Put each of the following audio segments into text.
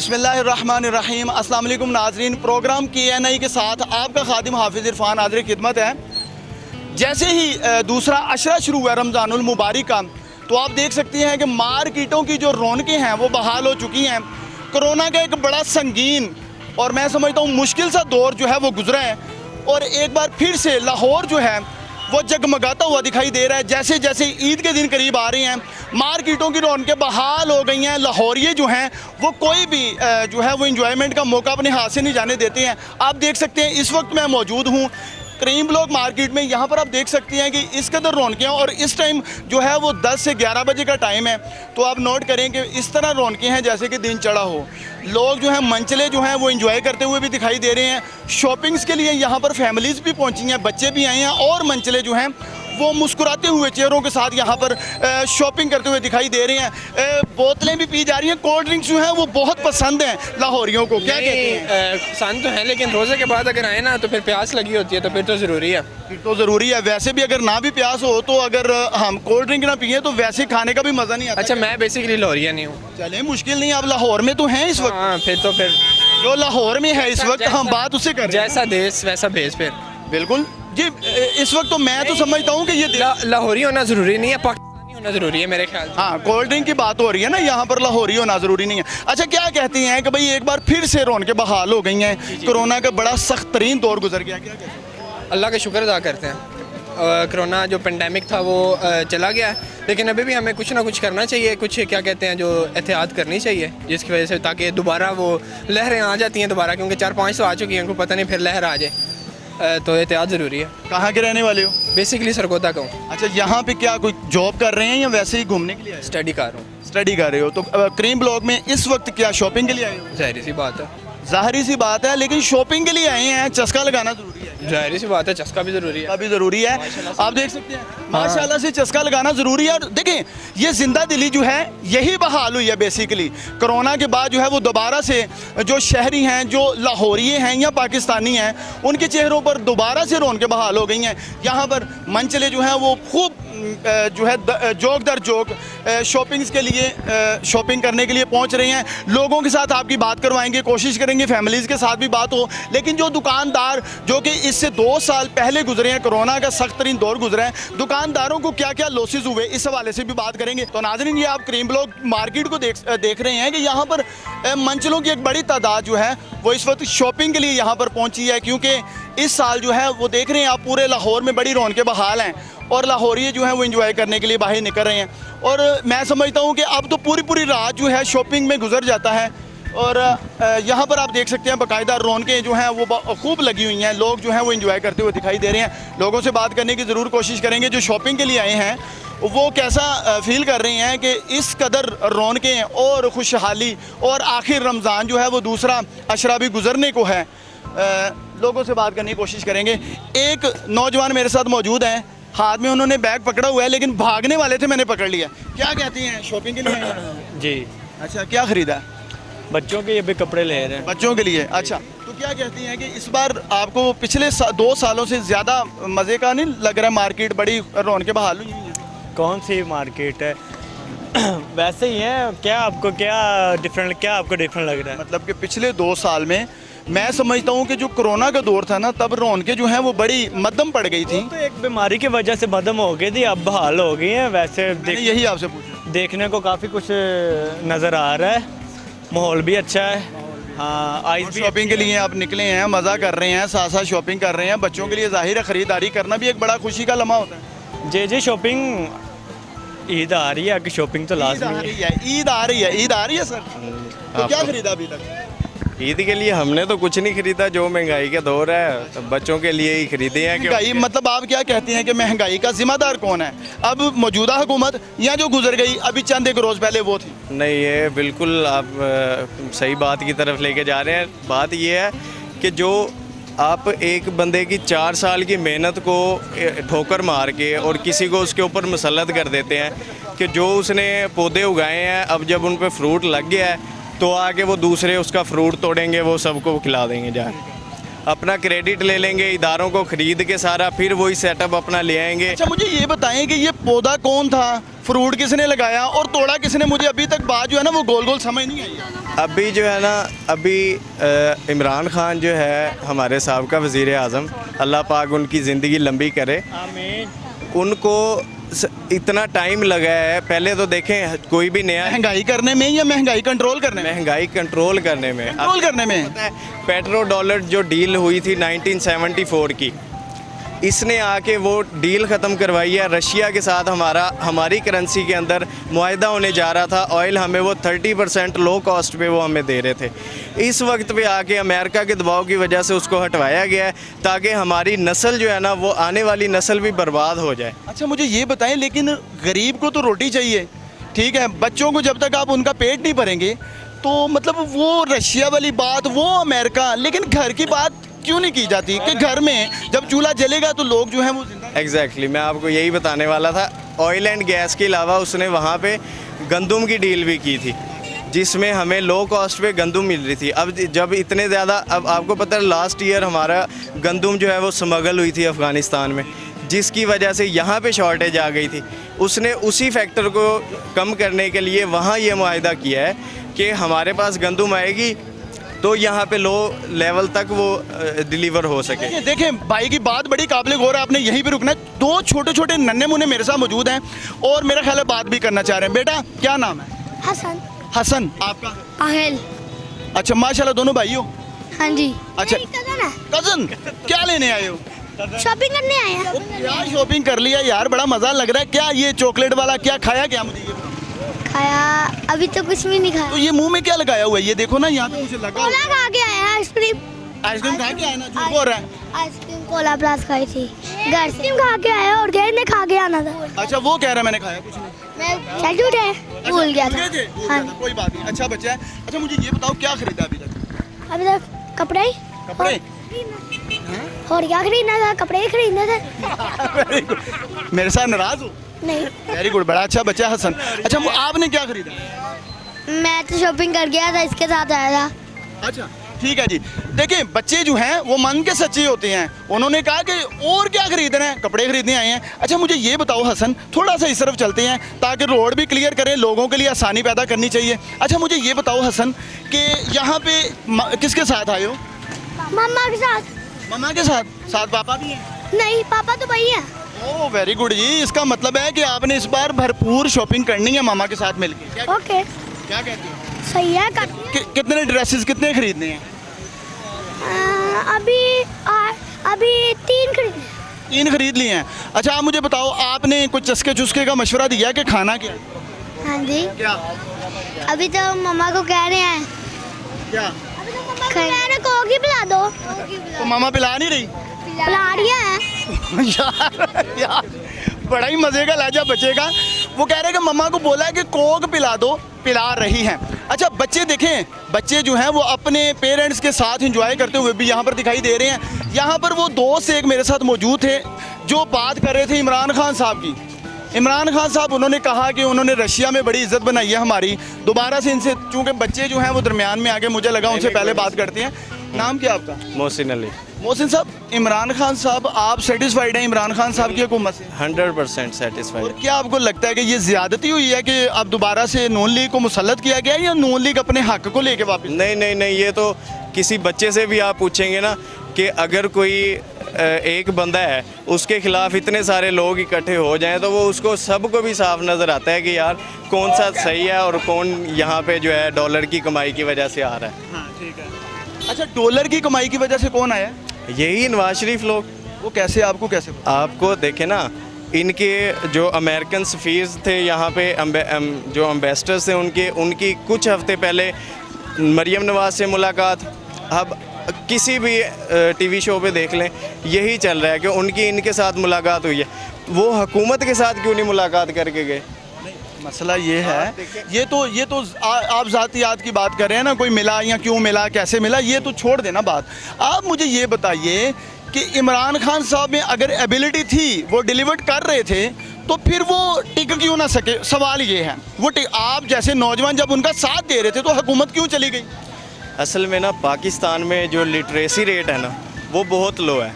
बिस्मिल्लाहिर्रहमानिर्रहीम। अस्सलाम वालेकुम नाज़रीन, प्रोग्राम KNI के साथ आपका खादिम हाफिज़ इरफान हाज़िर खिदमत है। जैसे ही दूसरा अशरा शुरू हुआ रमज़ानुल मुबारक का, तो आप देख सकते हैं कि मार्केटों की जो रौनकें हैं वो बहाल हो चुकी हैं। कोरोना का एक बड़ा संगीन और मैं समझता हूँ मुश्किल सा दौर जो है वो गुजरा है और एक बार फिर से लाहौर जो है वो जगमगाता हुआ दिखाई दे रहा है। जैसे जैसे ईद के दिन करीब आ रहे हैं, मार्केटों की रौनकें बहाल हो गई हैं। लाहौरिये जो हैं वो कोई भी जो है वो इंजॉयमेंट का मौका अपने हाथ से नहीं जाने देते हैं। आप देख सकते हैं इस वक्त मैं मौजूद हूँ करीम ब्लॉक मार्केट में। यहाँ पर आप देख सकते हैं कि इस कदर रौनकें और इस टाइम जो है वो 10 से 11 बजे का टाइम है। तो आप नोट करें कि इस तरह रौनकें हैं जैसे कि दिन चढ़ा हो। लोग जो हैं मंचले जो हैं वो एंजॉय करते हुए भी दिखाई दे रहे हैं। शॉपिंग्स के लिए यहाँ पर फैमिलीज़ भी पहुँची हैं, बच्चे भी आए हैं और मंचले जो हैं वो मुस्कुराते हुए चेहरों के साथ यहाँ पर शॉपिंग करते हुए दिखाई दे रहे हैं। बोतलें भी पी जा रही हैं। कोल्ड ड्रिंक्स जो हैं वो बहुत पसंद हैं लाहौरियों को। क्या कहते हैं? पसंद तो है, लेकिन रोज़े के बाद अगर आए ना तो फिर प्यास लगी होती है, तो फिर तो ज़रूरी है। फिर तो ज़रूरी है। वैसे भी अगर ना भी प्यास हो तो अगर हम कोल्ड ड्रिंक ना पिए तो वैसे खाने का भी मज़ा नहीं आता। अच्छा, मैं बेसिकली लाहौरिया नहीं हूँ। चले मुश्किल नहीं, आप लाहौर में तो हैं इस वक्त। हाँ, फिर जो लाहौर में है इस वक्त हम बात उससे कर रहे हैं। जैसा देश वैसा भेज। फिर बिल्कुल जी, इस वक्त तो मैं तो समझता हूँ कि ये लाहौरी होना ज़रूरी नहीं है, पाकिस्तानी होना ज़रूरी है मेरे ख्याल से। हाँ, कोल्ड ड्रिंक की बात हो रही है ना, यहाँ पर लाहौरी होना ज़रूरी नहीं है। अच्छा, क्या कहती हैं कि भाई एक बार फिर से रौनकें बहाल हो गई हैं, कोरोना का बड़ा सख्त तरीन दौर गुजर गया, क्या कहते हैं? अल्लाह का शुक्र अदा करते हैं। कोरोना जो पेंडेमिक था वो चला गया है, लेकिन अभी भी हमें कुछ ना कुछ करना चाहिए, कुछ क्या कहते हैं जो एहतियात करनी चाहिए, जिसकी वजह से ताकि दोबारा वो लहरें आ जाती हैं दोबारा, क्योंकि 4-5 तो आ चुकी हैं, उनको पता नहीं फिर लहर आ जाए, तो एहतियात ज़रूरी है। कहाँ के रहने वाले हो? बेसिकली सरगोदा का हूँ। अच्छा, यहाँ पे क्या कोई जॉब कर रहे हैं या वैसे ही घूमने के लिए आए? स्टडी कर रहा हूँ। स्टडी कर रहे हो तो करीम ब्लॉक में इस वक्त क्या शॉपिंग के लिए आए हो? ज़ाहिर सी बात है। ज़ाहिर सी बात है, लेकिन शॉपिंग के लिए आए हैं, चस्का लगाना ज़रूरी है। ज़ाहिर सी बात है, चस्का भी ज़रूरी है। भी ज़रूरी है। आप देख सकते हैं माशाल्लाह से चस्का लगाना ज़रूरी है। और देखें ये जिंदा दिली जो है यही बहाल हुई है बेसिकली कोरोना के बाद। जो है वो दोबारा से जो शहरी हैं, जो लाहौरिये हैं या पाकिस्तानी हैं, उनके चेहरों पर दोबारा से रौनकें बहाल हो गई हैं। यहाँ पर मंचले जो हैं वो खूब जो है जोक दर जोक शॉपिंग्स के लिए शॉपिंग करने के लिए पहुँच रहे हैं। लोगों के साथ आपकी बात करवाएंगे, कोशिश करेंगे फैमिलीज़ के साथ भी बात हो। लेकिन जो दुकानदार जो कि इससे 2 साल पहले गुजरे हैं, कोरोना का सख्त तरीन दौर गुजरा है, दुकानदारों को क्या क्या लॉसेस हुए इस हवाले से भी बात करेंगे। तो नाज़रीन, ये आप करीम ब्लॉक मार्केट को देख रहे हैं कि यहाँ पर मंचलों की एक बड़ी तादाद जो है वो इस वक्त शॉपिंग के लिए यहाँ पर पहुँची है, क्योंकि इस साल जो है वो देख रहे हैं आप पूरे लाहौर में बड़ी रौनकें बहाल हैं और लाहौरिये जो हैं वो एंजॉय करने के लिए बाहर निकल रहे हैं। और मैं समझता हूँ कि अब तो पूरी रात जो है शॉपिंग में गुजर जाता है। और यहाँ पर आप देख सकते हैं बाकायदा रौनकें जो हैं वो खूब लगी हुई हैं। लोग जो हैं वो एंजॉय करते हुए दिखाई दे रहे हैं। लोगों से बात करने की ज़रूर कोशिश करेंगे जो शॉपिंग के लिए आए हैं, वो कैसा फील कर रहे हैं कि इस कदर रौनकें और खुशहाली और आखिर रमज़ान जो है वो दूसरा अशरा भी गुजरने को है। लोगों से बात करने की कोशिश करेंगे। एक नौजवान मेरे साथ मौजूद हैं, हाथ में उन्होंने बैग पकड़ा हुआ है लेकिन भागने वाले थे, मैंने पकड़ लिया। क्या कहती हैं, शॉपिंग के लिए आए हैं? जी। अच्छा, क्या ख़रीदा? बच्चों के अभी कपड़े ले रहे हैं। बच्चों के लिए। अच्छा, तो क्या कहती हैं कि इस बार आपको पिछले 2 सालों से ज़्यादा मज़े का नहीं लग रहा है? मार्केट बड़ी रौनकें बहाल हुई हैं। कौन सी मार्केट है? वैसे ही है। क्या आपको डिफरेंट लग रहा है? मतलब कि पिछले 2 साल में मैं समझता हूँ कि जो कोरोना का दौर था ना, तब रौनकें जो हैं वो बड़ी मध्यम पड़ गई थी। तो एक बीमारी की वजह से मध्यम हो गई थी, अब बहाल हो गई है। वैसे यही आपसे पूछा, देखने को काफ़ी कुछ नज़र आ रहा है, माहौल भी अच्छा है। हाँ, आइस भी शॉपिंग के लिए आप निकले हैं, मज़ा कर रहे हैं, साथ साथ शॉपिंग कर रहे हैं। बच्चों के लिए ज़ाहिर है ख़रीदारी करना भी एक बड़ा खुशी का लम्हा होता है। जी, शॉपिंग ईद आ रही है कि शॉपिंग तो लाजमी है। ईद आ रही है सर। तो क्या खरीदा अभी तक? ईद के लिए हमने तो कुछ नहीं खरीदा, जो महंगाई का दौर है तो बच्चों के लिए ही खरीदे हैं। महंगाई मतलब आप क्या कहते हैं कि महंगाई का जिम्मेदार कौन है? अब मौजूदा हुकूमत या जो गुजर गई अभी चंद एक रोज़ पहले वो थी? नहीं, ये बिल्कुल आप सही बात की तरफ लेके जा रहे हैं। बात ये है कि जो आप एक बंदे की 4 साल की मेहनत को ठोकर मार के और किसी को उसके ऊपर मुसल्लत कर देते हैं कि जो उसने पौधे उगाए हैं, अब जब उन पर फ्रूट लग गया है तो आके वो दूसरे उसका फ्रूट तोड़ेंगे, वो सबको खिला देंगे, जाके अपना क्रेडिट ले लेंगे इदारों को खरीद के सारा, फिर वही सेटअप अपना ले आएंगे। अच्छा, मुझे ये बताएं कि ये पौधा कौन था, फ्रूट किसने लगाया और तोड़ा किसने? मुझे अभी तक बात जो है ना वो गोल गोल समझ नहीं आई। अभी जो है ना, अभी इमरान खान जो है हमारे साहब का वज़ीर आज़म, अल्लाह पाक उनकी ज़िंदगी लंबी करे। आमीन। उनको इतना टाइम लगा है, पहले तो देखें कोई भी नया महंगाई करने में या महंगाई कंट्रोल करने में? महंगाई कंट्रोल करने में। कंट्रोल करने में। पता है, पेट्रो डॉलर जो डील हुई थी 1974 की, इसने आके वो डील ख़त्म करवाई है रशिया के साथ। हमारी करेंसी के अंदर मुआहदा होने जा रहा था, ऑयल हमें वो 30% लो कॉस्ट पे वो हमें दे रहे थे। इस वक्त पे आके अमेरिका के दबाव की वजह से उसको हटवाया गया है ताकि हमारी नस्ल जो है ना, वो आने वाली नस्ल भी बर्बाद हो जाए। अच्छा मुझे ये बताएं, लेकिन गरीब को तो रोटी चाहिए, ठीक है, बच्चों को जब तक आप उनका पेट नहीं भरेंगे तो मतलब वो रशिया वाली बात, वो अमेरिका, लेकिन घर की बात क्यों नहीं की जाती कि घर में जब चूल्हा जलेगा तो लोग जो हैं वो जिंदा। एग्जैक्टली मैं आपको यही बताने वाला था। ऑयल एंड गैस के अलावा उसने वहाँ पे गंदम की डील भी की थी, जिसमें हमें लो कॉस्ट पे गंदम मिल रही थी। अब जब इतने ज़्यादा, अब आपको पता है लास्ट ईयर हमारा गंदम जो है वो स्मगल हुई थी अफ़गानिस्तान में, जिसकी वजह से यहाँ पे शॉर्टेज आ गई थी। उसने उसी फैक्टर को कम करने के लिए वहाँ ये मुआहदा किया है कि हमारे पास गंदम आएगी तो यहाँ पे लो लेवल तक वो डिलीवर हो सके। देखें भाई की बात बड़ी काबिल गौर है, आपने यहीं पे रुकना है। दो छोटे छोटे नन्हे मुन्ने मेरे साथ मौजूद हैं और मेरा ख्याल है बात भी करना चाह रहे हैं। बेटा क्या नाम है? हसन। हसन। आपका? आहल। अच्छा माशाल्लाह, दोनों भाई हो? हाँ जी। अच्छा। मेरी कज़न है। कजन, क्या लेने आए हो? शॉपिंग करने आए हैं। क्या शॉपिंग कर लिया यार, बड़ा मजा लग रहा है। क्या ये चॉकलेट वाला क्या खाया, क्या मुझे ये बताओ। खाया अभी तो कुछ भी नहीं तो खाया। ये मुंह में क्या लगाया हुआ है? ये देखो ना, यहाँ पे कुछ लगा कोला खा के आया है, आइसक्रीम। आइसक्रीम खा के आया ना, झूठ बोल रहा है। आइसक्रीम कोला प्लस खाई थी घर से। खा के आया और गए ने खा के आना था। अच्छा वो कह रहा है मैंने खाया कुछ नहीं। मैं झूठ है, भूल गया भूल था। गए थे? भूल हाँ। गया था, कोई बात नहीं। अच्छा बच्चा है। अच्छा मुझे ये बताओ क्या खरीदा अभी तक? अभी तक कपड़े ही कपड़े? और क्या खरीदना था? कपड़े ही खरीदने थे। Very good. मेरे साथ नाराज हो? नहीं, वेरी गुड, बड़ा अच्छा बच्चा है हसन। अच्छा वो आपने क्या खरीदा? मैं तो शॉपिंग कर गया था, इसके साथ आया था। अच्छा ठीक है जी। देखिए बच्चे जो हैं वो मन के सच्चे होते हैं। उन्होंने कहा कि और क्या खरीदना है, कपड़े खरीदने आए हैं। अच्छा मुझे ये बताओ हसन, थोड़ा सा इस तरफ चलते हैं ताकि रोड भी क्लियर करें, लोगों के लिए आसानी पैदा करनी चाहिए। अच्छा मुझे ये बताओ हसन कि यहाँ पे किसके साथ आए हो? मम्मा के साथ। मम्मा के साथ? साथ पापा भी हैं? नहीं, पापा तो वही है। ओह वेरी गुड जी। इसका मतलब है कि आपने इस बार भरपूर शॉपिंग करनी है मामा के साथ मिलके। ओके, क्या कहते हो? सही है। कितने ड्रेसेस कितने खरीदने हैं? अभी 3 खरीदे। 3 खरीद लिए हैं। अच्छा आप मुझे बताओ, आपने कुछ चस्के चुस्के का मशवरा दिया कि खाना क्या? हाँ जी। क्या? अभी तो मम्मा को कह रहे हैं। क्या? अभी तो मम्मा को कह रहे हैं कोक ही पिला दो। तो मामा पिला नहीं रही? पिला रही है। यार बड़ा ही मजे का लहजा बच्चे का। वो कह रहे हैं कि मम्मा को बोला है कि कोक पिला दो, पिला रही हैं। अच्छा बच्चे देखें, बच्चे जो हैं वो अपने पेरेंट्स के साथ एंजॉय करते हुए भी यहाँ पर दिखाई दे रहे हैं। यहाँ पर वो दोस्त एक मेरे साथ मौजूद थे जो बात कर रहे थे इमरान खान साहब की। इमरान खान साहब उन्होंने कहा कि उन्होंने रशिया में बड़ी इज्जत बनाई है हमारी। दोबारा से इनसे, चूँकि बच्चे जो हैं वो दरमियान में आगे, मुझे लगा उनसे पहले बात करते हैं। नाम क्या आपका? मोहसिन अली। मोहसिन साहब, इमरान खान साहब आप सेटिस्फाइड हैं इमरान खान साहब की हुकूमत से? 100% सेटिस्फाइड। और क्या आपको लगता है कि ये ज्यादती हुई है कि अब दोबारा से नून लीग को मुसल्लत किया गया है या नून लीग अपने हक को लेके वापस? नहीं नहीं नहीं, ये तो किसी बच्चे से भी आप पूछेंगे ना कि अगर कोई एक बंदा है उसके खिलाफ इतने सारे लोग इकट्ठे हो जाएं तो वो उसको सबको भी साफ नज़र आता है कि यार कौन सा सही है और कौन यहाँ पे जो है डॉलर की कमाई की वजह से आ रहा है। हाँ ठीक है। अच्छा डॉलर की कमाई की वजह से कौन आया? यही नवाज शरीफ लोग। वो कैसे, आपको कैसे? आपको देखे ना, इनके जो अमेरिकन सफ़ीर थे यहाँ पे, जो एम्बेसडर्स थे उनकी कुछ हफ्ते पहले मरियम नवाज से मुलाकात। अब किसी भी टीवी शो पे देख लें यही चल रहा है कि उनकी इनके साथ मुलाकात हुई है। वो हुकूमत के साथ क्यों नहीं मुलाकात करके गए? मसला ये है, ये तो आप ज़ातियात की बात कर रहे हैं ना, कोई मिला या क्यों मिला, कैसे मिला, ये तो छोड़ देना बात। आप मुझे ये बताइए कि इमरान खान साहब में अगर एबिलिटी थी, वो डिलीवर कर रहे थे, तो फिर वो टिक क्यों ना सके? सवाल ये है। वो आप जैसे नौजवान जब उनका साथ दे रहे थे तो हुकूमत क्यों चली गई? असल में ना पाकिस्तान में जो लिटरेसी रेट है ना वो बहुत लो है।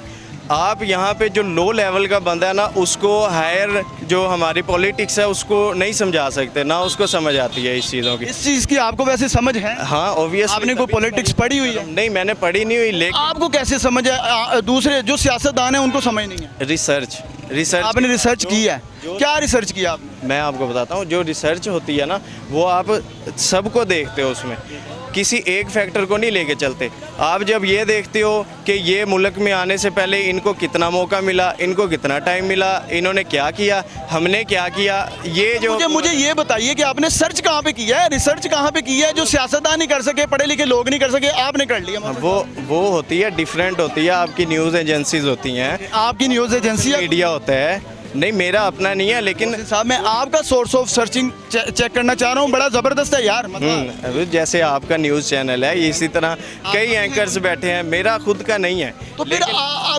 आप यहाँ पे जो लो लेवल का बंदा है ना, उसको हायर जो हमारी पॉलिटिक्स है उसको नहीं समझा सकते, ना उसको समझ आती है इस चीज़ों की। इस चीज़ की आपको वैसे समझ है? हाँ ऑब्वियस। आपने कोई पॉलिटिक्स पढ़ी हुई है? नहीं मैंने पढ़ी नहीं हुई, लेकिन आपको कैसे समझ है? दूसरे जो सियासतदान है उनको समझ नहीं है। रिसर्च आपने रिसर्च की है? क्या रिसर्च किया आपने? मैं आपको बताता हूँ, जो रिसर्च होती है ना वो आप सबको देखते हो, उसमें किसी एक फैक्टर को नहीं लेके चलते। आप जब ये देखते हो कि ये मुल्क में आने से पहले इनको कितना मौका मिला, इनको कितना टाइम मिला, इन्होंने क्या किया, हमने क्या किया, ये जो मुझे ये बताइए कि आपने सर्च कहाँ पे किया है, रिसर्च कहाँ पे की है जो सियासतदान नहीं कर सके, पढ़े लिखे लोग नहीं कर सके, आपने कर लिया? वो होती है, डिफरेंट होती है, आपकी न्यूज़ एजेंसीज होती हैं, आपकी न्यूज़ एजेंसी मीडिया होता है। नहीं मेरा अपना नहीं है, लेकिन साहब मैं आपका सोर्स ऑफ सर्चिंग चेक करना चाह रहा हूँ, बड़ा ज़बरदस्त है यार। मतलब जैसे आपका न्यूज़ चैनल है, इसी तरह कई एंकर्स बैठे हैं, मेरा खुद का नहीं है। तो फिर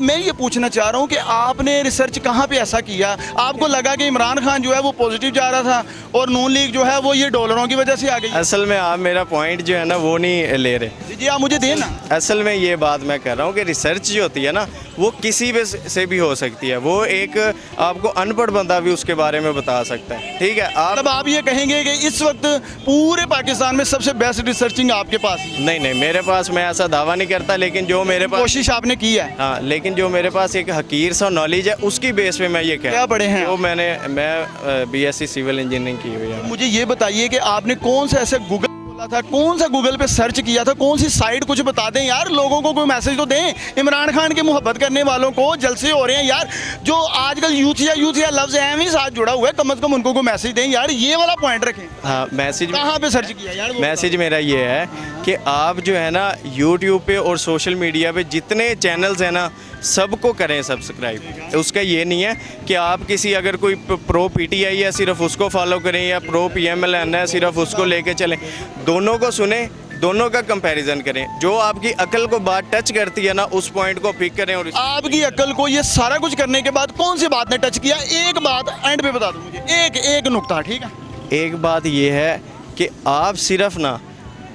मैं ये पूछना चाह रहा हूँ कि आपने रिसर्च कहाँ पे ऐसा किया, आपको लगा कि इमरान खान जो है वो पॉजिटिव जा रहा था और नून लीग जो है वो ये डॉलरों की वजह से आ गई? असल में आप मेरा पॉइंट जो है ना वो नहीं ले रहे। जी आप मुझे देना। असल में ये बात मैं कर रहा हूँ कि रिसर्च जो होती है ना वो किसी भी से भी हो सकती है, वो एक आपको अनपढ़ बंदा भी उसके बारे में बता सकता है, ठीक है। आप ये कहेंगे कि इस वक्त पूरे पाकिस्तान में सबसे बेस्ट रिसर्चिंग आपके पास ही है? नहीं मेरे पास, मैं ऐसा दावा नहीं करता, लेकिन जो मेरे पास कोशिश आपने की है। हाँ, लेकिन जो मेरे पास एक हकीर सा नॉलेज है उसकी बेस पे मैं ये कह, क्या पढ़े हैं? वो मैं बीएससी सिविल इंजीनियरिंग की हुई है। मुझे ये बताइए कि आपने कौन सा ऐसे गूगल खोला था, कौन सा गूगल पे सर्च किया था, कौन सी साइट, कुछ बता दें यार, लोगों को कोई मैसेज तो दें। इमरान खान की मोहब्बत करने वालों को जलसे हो रहे हैं यार, जो आजकल यूथिया लफ्ज है भी साथ जुड़ा हुआ है, कम से कम उनको कोई मैसेज दें यार, ये वाला पॉइंट रखें। हाँ मैसेज कहाँ पे सर्च किया यार? मैसेज मेरा ये है कि आप जो है ना यूट्यूब पे और सोशल मीडिया पे जितने चैनल्स हैं ना सबको करें सब्सक्राइब। उसका ये नहीं है कि आप किसी अगर कोई प्रो पीटीआई है सिर्फ उसको फॉलो करें, या प्रो पीएमएलएन है सिर्फ उसको लेके चलें। दोनों को सुने, दोनों का कंपैरिजन करें, जो आपकी अकल को बात टच करती है ना उस पॉइंट को पिक करें। और आपकी अकल को ये सारा कुछ करने के बाद कौन सी बात ने टच किया? एक बात एंड पे बता दो मुझे, एक नुक्ता, ठीक है? एक बात ये है कि आप सिर्फ ना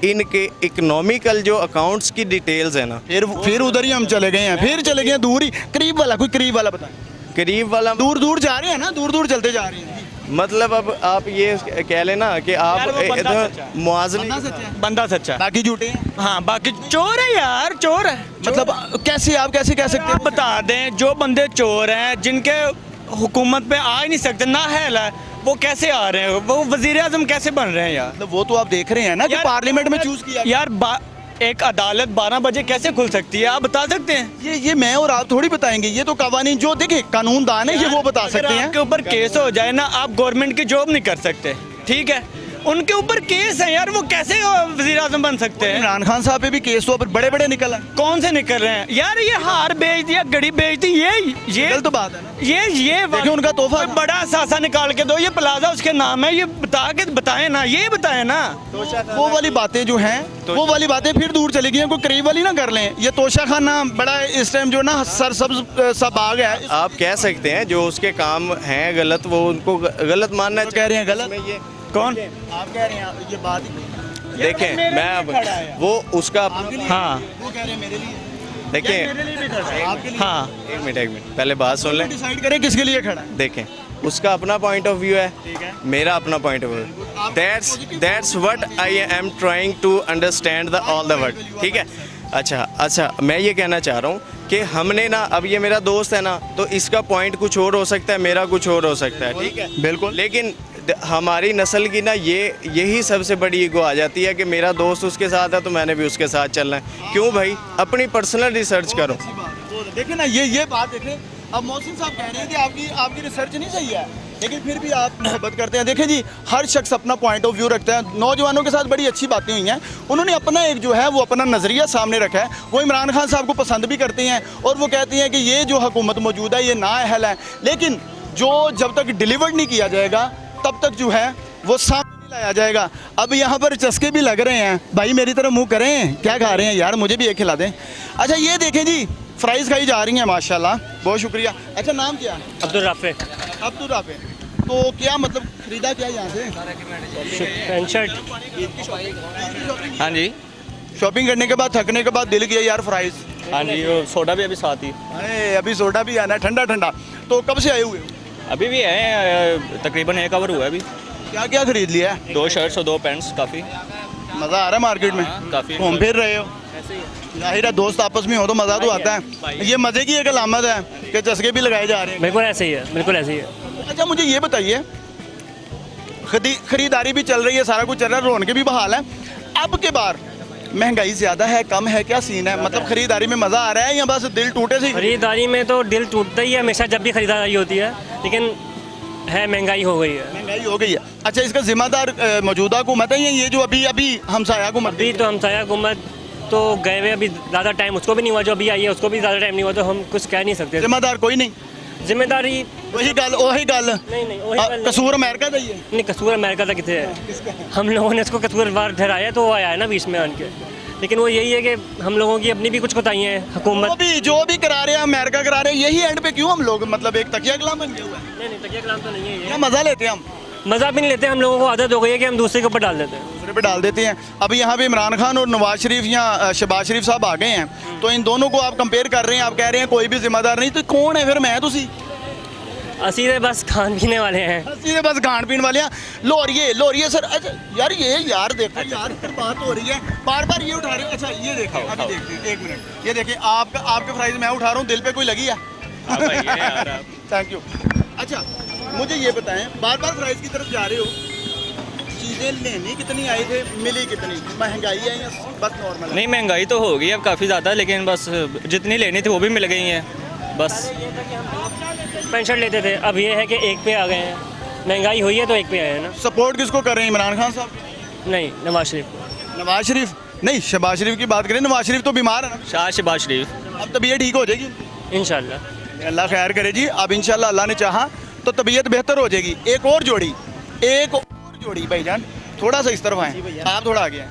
इनके इकोनॉमिकल जो अकाउंट्स की डिटेल्स है ना, फिर उधर ही हम चले गए हैं, फिर चले गए हैं दूर ही। करीब वाला, कोई करीब वाला बताएं। करीब वाला दूर जा रहे हैं ना, दूर चलते जा रहे हैं। मतलब अब आप ये कह लेना कि आप मुआवजे बंदा सच्चा, बाकी झूठे हैं। हाँ बाकी चोर है यार, चोर है। मतलब कैसे आप कैसे कह सकते हैं? आप बता दें, जो बंदे चोर हैं, जिनके हुकूमत पे आ ही नहीं सकते, ना है वो कैसे आ रहे हैं, वो वजीर आजम कैसे बन रहे हैं यार? मतलब वो तो आप देख रहे हैं ना कि पार्लियामेंट में चूज किया यार एक अदालत 12 बजे कैसे खुल सकती है, आप बता सकते हैं? ये मैं और आप थोड़ी बताएंगे, ये तो कवानीन जो देखे कानून दान है ये वो बता सकते हैं। आपके ऊपर केस हो जाए ना, आप गवर्नमेंट की जॉब नहीं कर सकते, ठीक है? उनके ऊपर केस है यार, वो कैसे वजीर आजम बन सकते हैं? इमरान खान साहब पे भी केस तो बड़े निकल हैं। कौन से निकल रहे हैं यार? ये हार बेच दिया, घड़ी बेच दी, ये गलत बात है ना। ये देखिए उनका तोहफा कोई बड़ा सासा निकाल के दो, ये प्लाजा उसके नाम है, ये बताएं ना, ये बताएं ना। वो वाली बातें जो हैं, वो वाली बातें फिर दूर चली गई हैं, कोई करीब वाली ना कर लें। ये तोशा खाना बड़ा इस टाइम जो ना सर सब आ गया है। आप कह सकते हैं जो उसके काम हैं गलत, वो उनको गलत मानना कह रहे हैं गलत। ये कौन आप कह रहे हैं? ये बात देखें, मैं अब वो उसका हाँ वो कह रहे हैं मेरे लिए, देखें, आपके लिए। हाँ एक मिनट पहले बात सुन लें। डिसाइड करें किसके लिए खड़ा है। देखें, उसका अपना पॉइंट ऑफ व्यू है, मेरा अपना point of view. That's what I am trying to understand the all the word, ठीक है? अच्छा मैं ये कहना चाह रहा हूँ कि हमने ना, अब ये मेरा दोस्त है ना, तो इसका पॉइंट कुछ और हो सकता है, मेरा कुछ और हो सकता है, ठीक है? बिल्कुल। लेकिन हमारी नस्ल की ना यही सबसे बड़ी ईगो आ जाती है कि मेरा दोस्त उसके साथ है तो मैंने भी उसके साथ चलना है। क्यों भाई? अपनी पर्सनल रिसर्च करो। देखें ना, ये बात देखें। अब मोहसिन साहब कह रहे हैं कि आपकी रिसर्च नहीं सही है, लेकिन फिर भी आप मोहब्बत करते हैं। देखें जी, हर शख्स अपना पॉइंट ऑफ व्यू रखता है। नौजवानों के साथ बड़ी अच्छी बातें हुई हैं, उन्होंने अपना एक जो है वो अपना नज़रिया सामने रखा है। वो इमरान खान साहब को पसंद भी करते हैं और वो कहते हैं कि ये जो हुकूमत मौजूद है ये नाअहल है, लेकिन जो जब तक डिलीवर्ड नहीं किया जाएगा तब तक जो है वो सामने नहीं लाया जाएगा। अब यहाँ पर चस्के भी लग रहे हैं, भाई मेरी तरफ मुँह करें, क्या खा रहे हैं यार, मुझे भी एक खिला दें। अच्छा ये देखें जी, फ्राइज़ खाई जा रही हैं माशाल्लाह, बहुत शुक्रिया। अच्छा नाम क्या है? अब्दुल राफे। अब्दुल राफे। तो क्या मतलब खरीदा क्या यहाँ से? Pant shirt. हाँ जी, शॉपिंग करने के बाद थकने के बाद दिल किया यार फ्राइज़ हाँ जी, वो सोडा भी अभी साथ ही। अरे अभी सोडा भी आना है, ठंडा ठंडा। तो कब से आए हुए हो? अभी भी है, तकरीबन 1 आवर हुआ है अभी। क्या क्या खरीद लिया है? 2 शर्ट्स और 2 पैंट्स, काफ़ी मज़ा आ रहा है मार्केट में? काफ़ी घूम फिर रहे हो? जाहिर है दोस्त आपस में हो तो मज़ा तो आता है। ये मज़े की एक अलामत है कि चस्के भी लगाए जा रहे हैं। बिल्कुल ऐसे ही है, बिल्कुल ऐसे ही है। अच्छा मुझे ये बताइए, खरीदारी भी चल रही है, सारा कुछ चल रहा है, रौनकें भी बहाल है। अब के बार महंगाई ज़्यादा है, कम है, क्या सीन है? मतलब खरीदारी में मज़ा आ रहा है या बस दिल टूटे से ही? खरीदारी में तो दिल टूटता ही है हमेशा जब भी खरीदारी होती है, लेकिन है महंगाई हो गई है। महंगाई हो गई है। अच्छा इसका जिम्मेदार मौजूदा हुकूमत है या ये जो अभी अभी हमसाया हुकूमत? अभी तो हमसाया हुकूमत तो गए हुए, अभी ज़्यादा टाइम उसको भी नहीं हुआ, जो अभी आई है उसको भी ज़्यादा टाइम नहीं हुआ, तो हम कुछ कह नहीं सकते। जिम्मेदार कोई नहीं? जिम्मेदारी वही गल नहीं, वही गल नहीं। कसूर अमेरिका का ही है? नहीं, कसूर अमेरिका का कितने है, हम लोगों ने उसको कसूरवार ठहराया तो वो आया है ना बीच में आन के। लेकिन वो यही है कि हम लोगों की अपनी भी कुछ कोताहियाँ हैं। हुकूमत जो भी करा रहे हैं अमेरिका करा रहे हैं, यही एंड पे क्यों हम लोग मतलब एक तकिया गुलाम बन गए हुए हैं? नहीं, तकिया कलाम तो नहीं है क्या ये। मज़ा लेते हैं हम? मज़ा भी नहीं लेते, हम लोगों को आदत हो गई है कि हम दूसरे के ऊपर डाल देते हैं। दूसरे पे डाल देते हैं। अभी यहाँ पे इमरान खान और नवाज शरीफ या शहबाज शरीफ साहब आ गए हैं, तो इन दोनों को आप कंपेयर कर रहे हैं, आप कह रहे हैं कोई भी जिम्मेदार नहीं, तो कौन है फिर? मैं तुसी असी तो बस खान पीने वाले हैं। सीधे बस खान पीन वाले हैं। लोरिये सर। अच्छा यार ये यार देखो यार इधर बात हो रही है, बार बार ये उठा रहे हो। अच्छा ये देखिए, अभी देखते हैं, 1 मिनट ये देखिए, आपके प्राइस मैं उठा रहा हूँ, दिल पे कोई लगी है? Thank you. अच्छा मुझे ये बताएं, बार बार प्राइस की तरफ जा रहे हो, चीज़ें लेनी कितनी आई थे, मिली कितनी? महंगाई है या बस नॉर्मल है? नहीं, महंगाई तो हो गई अब काफ़ी ज़्यादा, लेकिन बस जितनी लेनी थी वो भी मिल गई हैं बस। पैंट शर्ट लेते थे, अब ये है कि 1 पे आ गए हैं। महंगाई हुई है तो 1 पे आए हैं ना। सपोर्ट किसको कर रहे हैं, इमरान खान साहब? नहीं, नवाज शरीफ को। नवाज शरीफ नहीं, शहबाज शरीफ की बात करें, नवाज शरीफ तो बीमार है ना, शाह शहबाज शरीफ। अब तबीयत ठीक हो जाएगी? इंशाल्लाह। अल्लाह खैर करे जी। अब इंशाल्लाह अल्लाह ने चाहा तो तबीयत बेहतर हो जाएगी। एक और जोड़ी भाईजान, थोड़ा सा इस तरफ आए, आप थोड़ा आगे आए।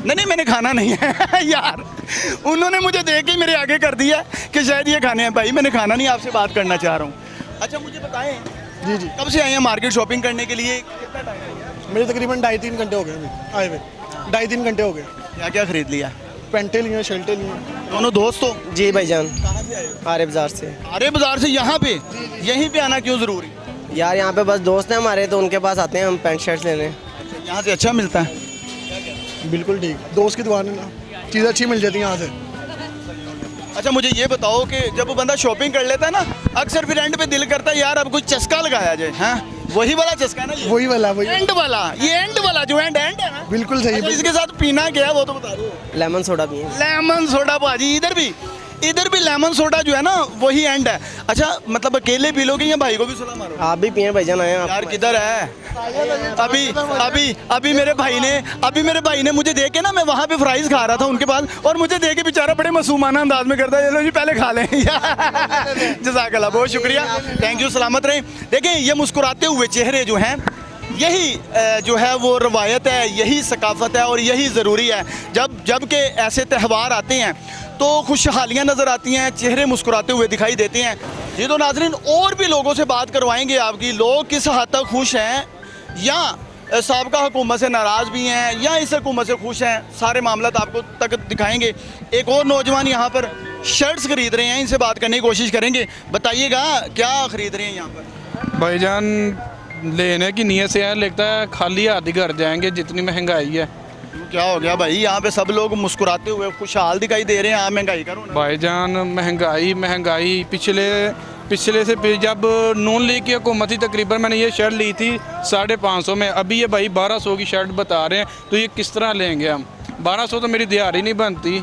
नहीं मैंने खाना नहीं है यार, उन्होंने मुझे देख के मेरे आगे कर दिया कि शायद ये खाने हैं। भाई मैंने खाना नहीं, आपसे बात करना चाह रहा हूँ। अच्छा मुझे बताएं, जी कब से आए हैं मार्केट शॉपिंग करने के लिए? कितना टाइम हो गया? मेरे तकरीबन 2.5-3 घंटे हो गए अभी आए हुए। 2.5-3 घंटे हो गए। क्या क्या खरीद लिया? पेंटें लिए, शर्टें लिए। दोनों दोस्त हो? जी भाईजान, कहाँ से आए हो? आरे बाजार से। आरे बाजार से यहाँ पे? यहीं पे आना क्यों ज़रूरी? यार यहाँ पे बस दोस्त हैं हमारे, तो उनके पास आते हैं हम पैंट शर्ट्स लेने। यहाँ से अच्छा मिलता है? बिल्कुल ठीक, दोस्त की दुकान है ना, चीज़ अच्छी मिल जाती है यहाँ से। अच्छा मुझे ये बताओ कि जब बंदा शॉपिंग कर लेता है ना, अक्सर फिर एंड पे दिल करता है यार अब कुछ चस्का लगाया जाए। हाँ वही वाला चस्का है ना ये? वही वाला, वही एंड वाला, ये एंड वाला जो एंड है ना? बिल्कुल सही। अच्छा, इसके साथ पीना क्या है वो तो बता दो। लेमन सोडा भी है। लेमन सोडा भाजी, इधर भी लेमन सोडा जो है ना वही एंड है। अच्छा मतलब अकेले पी लोगे या भाई को भी सुला मारो? आप भी पिए भाईजान, आए यार किधर है? अभी मेरे भाई ने मुझे देख के ना, मैं वहाँ पे फ्राइज खा रहा था उनके पास, और मुझे देख के बेचारा बड़े मासूमाना अंदाज में करता है, चलो जी पहले खा लें। जज़ाकल्लाह, बहुत शुक्रिया, थैंक यू, सलामत रहें। देखें ये मुस्कुराते हुए चेहरे जो हैं, यही जो है वो रवायत है, यही सकाफत है और यही ज़रूरी है। जब के ऐसे त्यौहार आते हैं तो खुशहालियाँ नज़र आती हैं, चेहरे मुस्कुराते हुए दिखाई देते हैं। जी तो नाज़रीन, और भी लोगों से बात करवाएंगे आपकी, लोग किस हद तक खुश हैं या साबका हुकूमत से नाराज़ भी हैं या इस हुकूमत से खुश हैं, सारे मामला आपको तक दिखाएंगे। एक और नौजवान यहाँ पर शर्ट्स खरीद रहे हैं, इनसे बात करने की कोशिश करेंगे। बताइएगा क्या खरीद रहे हैं यहाँ पर? भाईजान लेने की नीयत से है, लगता है खाली हाथ ही घर जाएंगे, जितनी महंगाई है। क्या हो गया भाई, यहाँ पे सब लोग मुस्कुराते हुए खुशहाल दिखाई दे रहे हैं, आप महंगाई करो ना। भाईजान महंगाई पिछले से जब नून लीग की हुकूमत थी, तकरीबन मैंने ये शर्ट ली थी 550 में, अभी ये भाई 1200 की शर्ट बता रहे हैं, तो ये किस तरह लेंगे हम? 1200 तो मेरी दिहाड़ी नहीं बनती,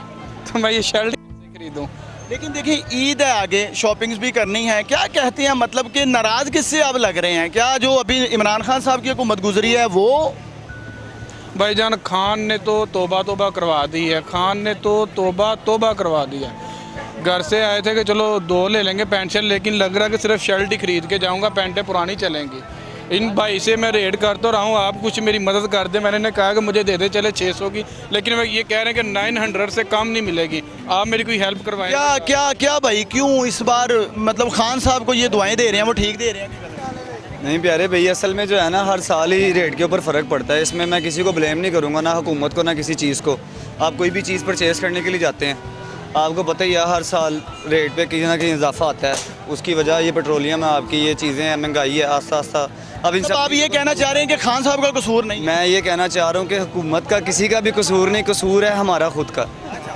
तो मैं ये शर्ट खरीदूँ। लेकिन देखिए ईद है आगे, शॉपिंग्स भी करनी है, क्या कहते हैं मतलब कि नाराज़ किससे आप लग रहे हैं? क्या जो अभी इमरान खान साहब की हुकूमत गुजरी है वो? भाईजान खान ने तो तोबा करवा दी है, खान ने तो तोबा करवा दी है। घर से आए थे कि चलो 2 ले लेंगे पैंट शर्ट, लेकिन लग रहा है कि सिर्फ शर्ट ही खरीद के जाऊंगा, पैंटें पुरानी चलेंगी। इन भाई से मैं रेड कर तो रहा हूँ, आप कुछ मेरी मदद कर दे। मैंने कहा कि मुझे दे दे चले 600 की, लेकिन वो ये कह रहे हैं कि 900 से कम नहीं मिलेगी, आप मेरी कोई हेल्प करवाएं। क्या भाई, क्यों इस बार मतलब खान साहब को ये दुआएं दे रहे हैं, वो ठीक दे रहे हैं? नहीं प्यारे भैया, असल में जो है ना हर साल ही रेट के ऊपर फ़र्क पड़ता है, इसमें मैं किसी को ब्लेम नहीं करूँगा, ना हुकूमत को ना किसी चीज़ को। आप कोई भी चीज़ परचेज़ करने के लिए जाते हैं आपको पता ही है हर साल रेट पे कहीं ना कहीं इजाफा आता है, उसकी वजह ये पेट्रोलियम है, आपकी ये चीज़ें हैं, महंगाई है, आस्ता आस्ता अब इन तो सब आप ये कहना चाह रहे हैं कि खान साहब का कसूर नहीं? मैं ये कहना चाह रहा हूँ कि हुकूमत का किसी का भी कसूर नहीं, कसूर है हमारा खुद का।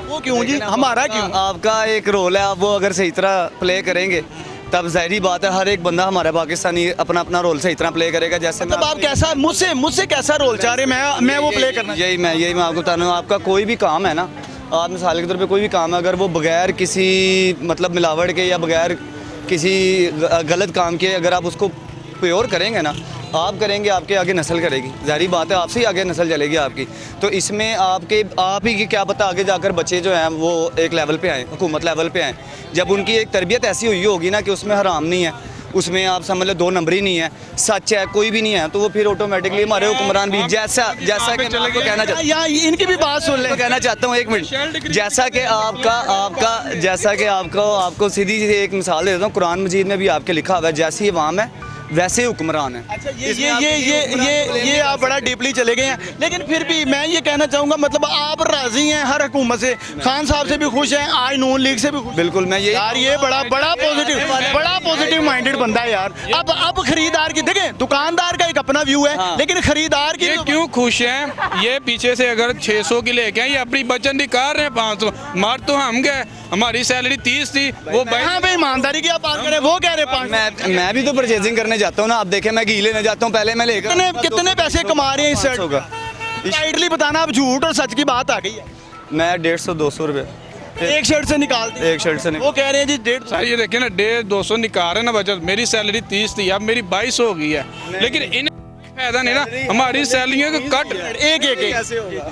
वो क्यों जी, हमारा क्यों? आपका एक रोल है, आप वो अगर सही तरह प्ले करेंगे तब जाहिर बात है हर एक बंदा हमारा पाकिस्तानी अपना अपना रोल सही तरह प्ले करेगा। जैसे मतलब आप कैसा मुझसे कैसा रोल चाह रहे हैं? मैं वो प्ले करना यही मैं आपको बता रहा हूँ, आपका कोई भी काम है ना, आप मिसाल के तौर पे कोई भी काम है, अगर वो बगैर किसी मतलब मिलावट के या बगैर किसी गलत काम के अगर आप उसको प्योर करेंगे ना, आप करेंगे, आपके आगे नस्ल करेगी, ज़ाहिरी बात है आपसे ही आगे नस्ल चलेगी आपकी। तो इसमें आप ही की क्या पता आगे जाकर बच्चे जो हैं वो एक लेवल पे आएँ, हुकूमत लेवल पे आएँ। जब उनकी एक तरबियत ऐसी हुई होगी ना कि उसमें हराम नहीं है, उसमें आप समझ लो 2 नंबरी नहीं है, सच है, कोई भी नहीं है, तो वो फिर ऑटोमेटिकली हमारे हुक्मरान भी जैसा कि मैं आपको कहना चाहता हूँ, या इनकी भी बात सुन ले। कहना चाहता हूँ 1 मिनट, जैसा कि आपको सीधी सी एक मिसाल देता हूँ, कुरान मजीद में भी आपके लिखा हुआ है जैसी अवाम है वैसे ही हुक्मरान है। अच्छा ये आप बड़ा डीपली चले गए हैं, लेकिन फिर भी मैं ये कहना चाहूँगा मतलब आप राजी हैं हर हुकूमत से, खान साहब से भी खुश हैं, आज नून लीग से भी खुश? बिल्कुल, मैं ये यार ये बड़ा पॉजिटिव माइंडेड बंदा है यार। अब खरीदार की देखें, दुकानदार का एक अपना व्यू है, लेकिन खरीदार की ये क्यों खुश हैं? ये पीछे से अगर 600 की लेके आए, ये अपनी बचत निकाल रहे हैं 500, मार तो हम गए, हमारी सैलरी 30 थी, वो हाँ भाई ईमानदारी की आप बात करें, वो कह रहे 500। मैं भी तो परचेजिंग करने जाता हूँ ना, आप देखें मैं घी लेने जाता हूँ, पहले मैं लेकर कितने पैसे कमा रहे हैं इस शर्ट होगा टाइटली बताना, अब झूठ और सच की बात आ गई है। मैं 150-200 रुपये एक शर्ट से निकालते, एक शर्ट से वो कह रहे हैं जी 150। सर ये देखिए ना, 150-200 निकाल रहे हैं ना बचत, मेरी सैलरी 30 थी, अब मेरी 22 हो गई है, लेकिन इन फायदा नहीं ना, हमारी सैलरियों का कट एक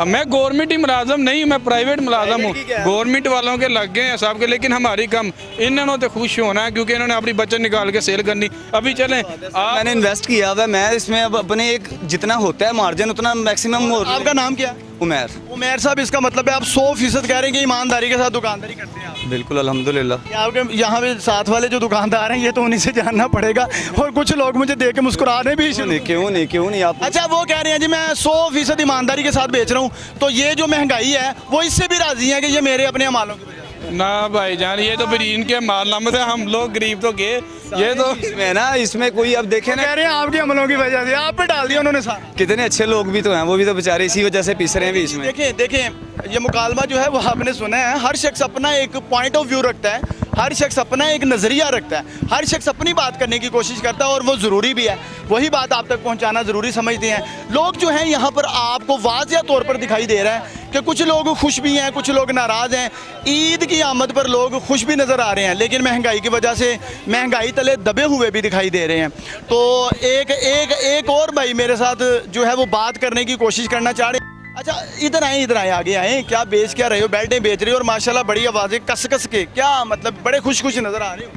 मैं गवर्नमेंट ही मुलाजम नहीं, मैं प्राइवेट मुलाजम हूँ, गवर्नमेंट वालों के लग गए हैं सब के, लेकिन हमारी कम। इन्होंने तो खुश होना है क्योंकि इन्होंने अपनी बचत निकाल के सेल करनी। अभी चलें, मैंने इन्वेस्ट किया हुआ, मैं इसमें अब अपने एक जितना होता है मार्जिन उतना मैक्सिमम हो। आपका नाम क्या है? उमैर साहब, इसका मतलब है आप 100% कह रहे हैं कि ईमानदारी के साथ दुकानदारी करते हैं आप? बिल्कुल अल्हम्दुलिल्लाह। आपके यहाँ पे साथ वाले जो दुकानदार हैं ये तो उन्हीं से जानना पड़ेगा, और कुछ लोग मुझे देख के मुस्कुराने भी क्यों नहीं आप। अच्छा वो कह रहे हैं जी मैं 100% ईमानदारी के साथ बेच रहा हूँ, तो ये जो महंगाई है वो इससे भी राजी है कि ये मेरे अपने अमालों की वजह से? ना भाईजान, ये तो फिर इनके मालनामे से, हम लोग गरीब तो गए, ये तो इसमें ना, इसमें कोई अब देखे ना, कह रहे हैं आपके अमलों की वजह से, आप पे डाल दिया उन्होंने सारा। कितने अच्छे लोग भी तो हैं, वो भी तो बेचारे इसी वजह से पिस रहे हैं भी इसमें। देखें ये मुकालमा जो है वो आपने सुना है, हर शख्स अपना एक पॉइंट ऑफ व्यू रखता है, हर शख्स अपना एक नज़रिया रखता है, हर शख्स अपनी बात करने की कोशिश करता है, और वो ज़रूरी भी है, वही बात आप तक पहुंचाना ज़रूरी समझते हैं। लोग जो हैं यहाँ पर आपको वाज़िया तौर पर दिखाई दे रहा है कि कुछ लोग खुश भी हैं, कुछ लोग नाराज़ हैं। ईद की आमद पर लोग खुश भी नज़र आ रहे हैं, लेकिन महंगाई की वजह से महंगाई तले दबे हुए भी दिखाई दे रहे हैं। तो एक और भाई मेरे साथ जो है वो बात करने की कोशिश करना चाह रहे हैं। अच्छा इधर आए आगे आए, क्या बेच क्या रहे हो? बेल्टें बेच रहे हो और माशाल्लाह बड़ी आवाज़ें कस के, क्या मतलब बड़े खुश नज़र आ रहे हो?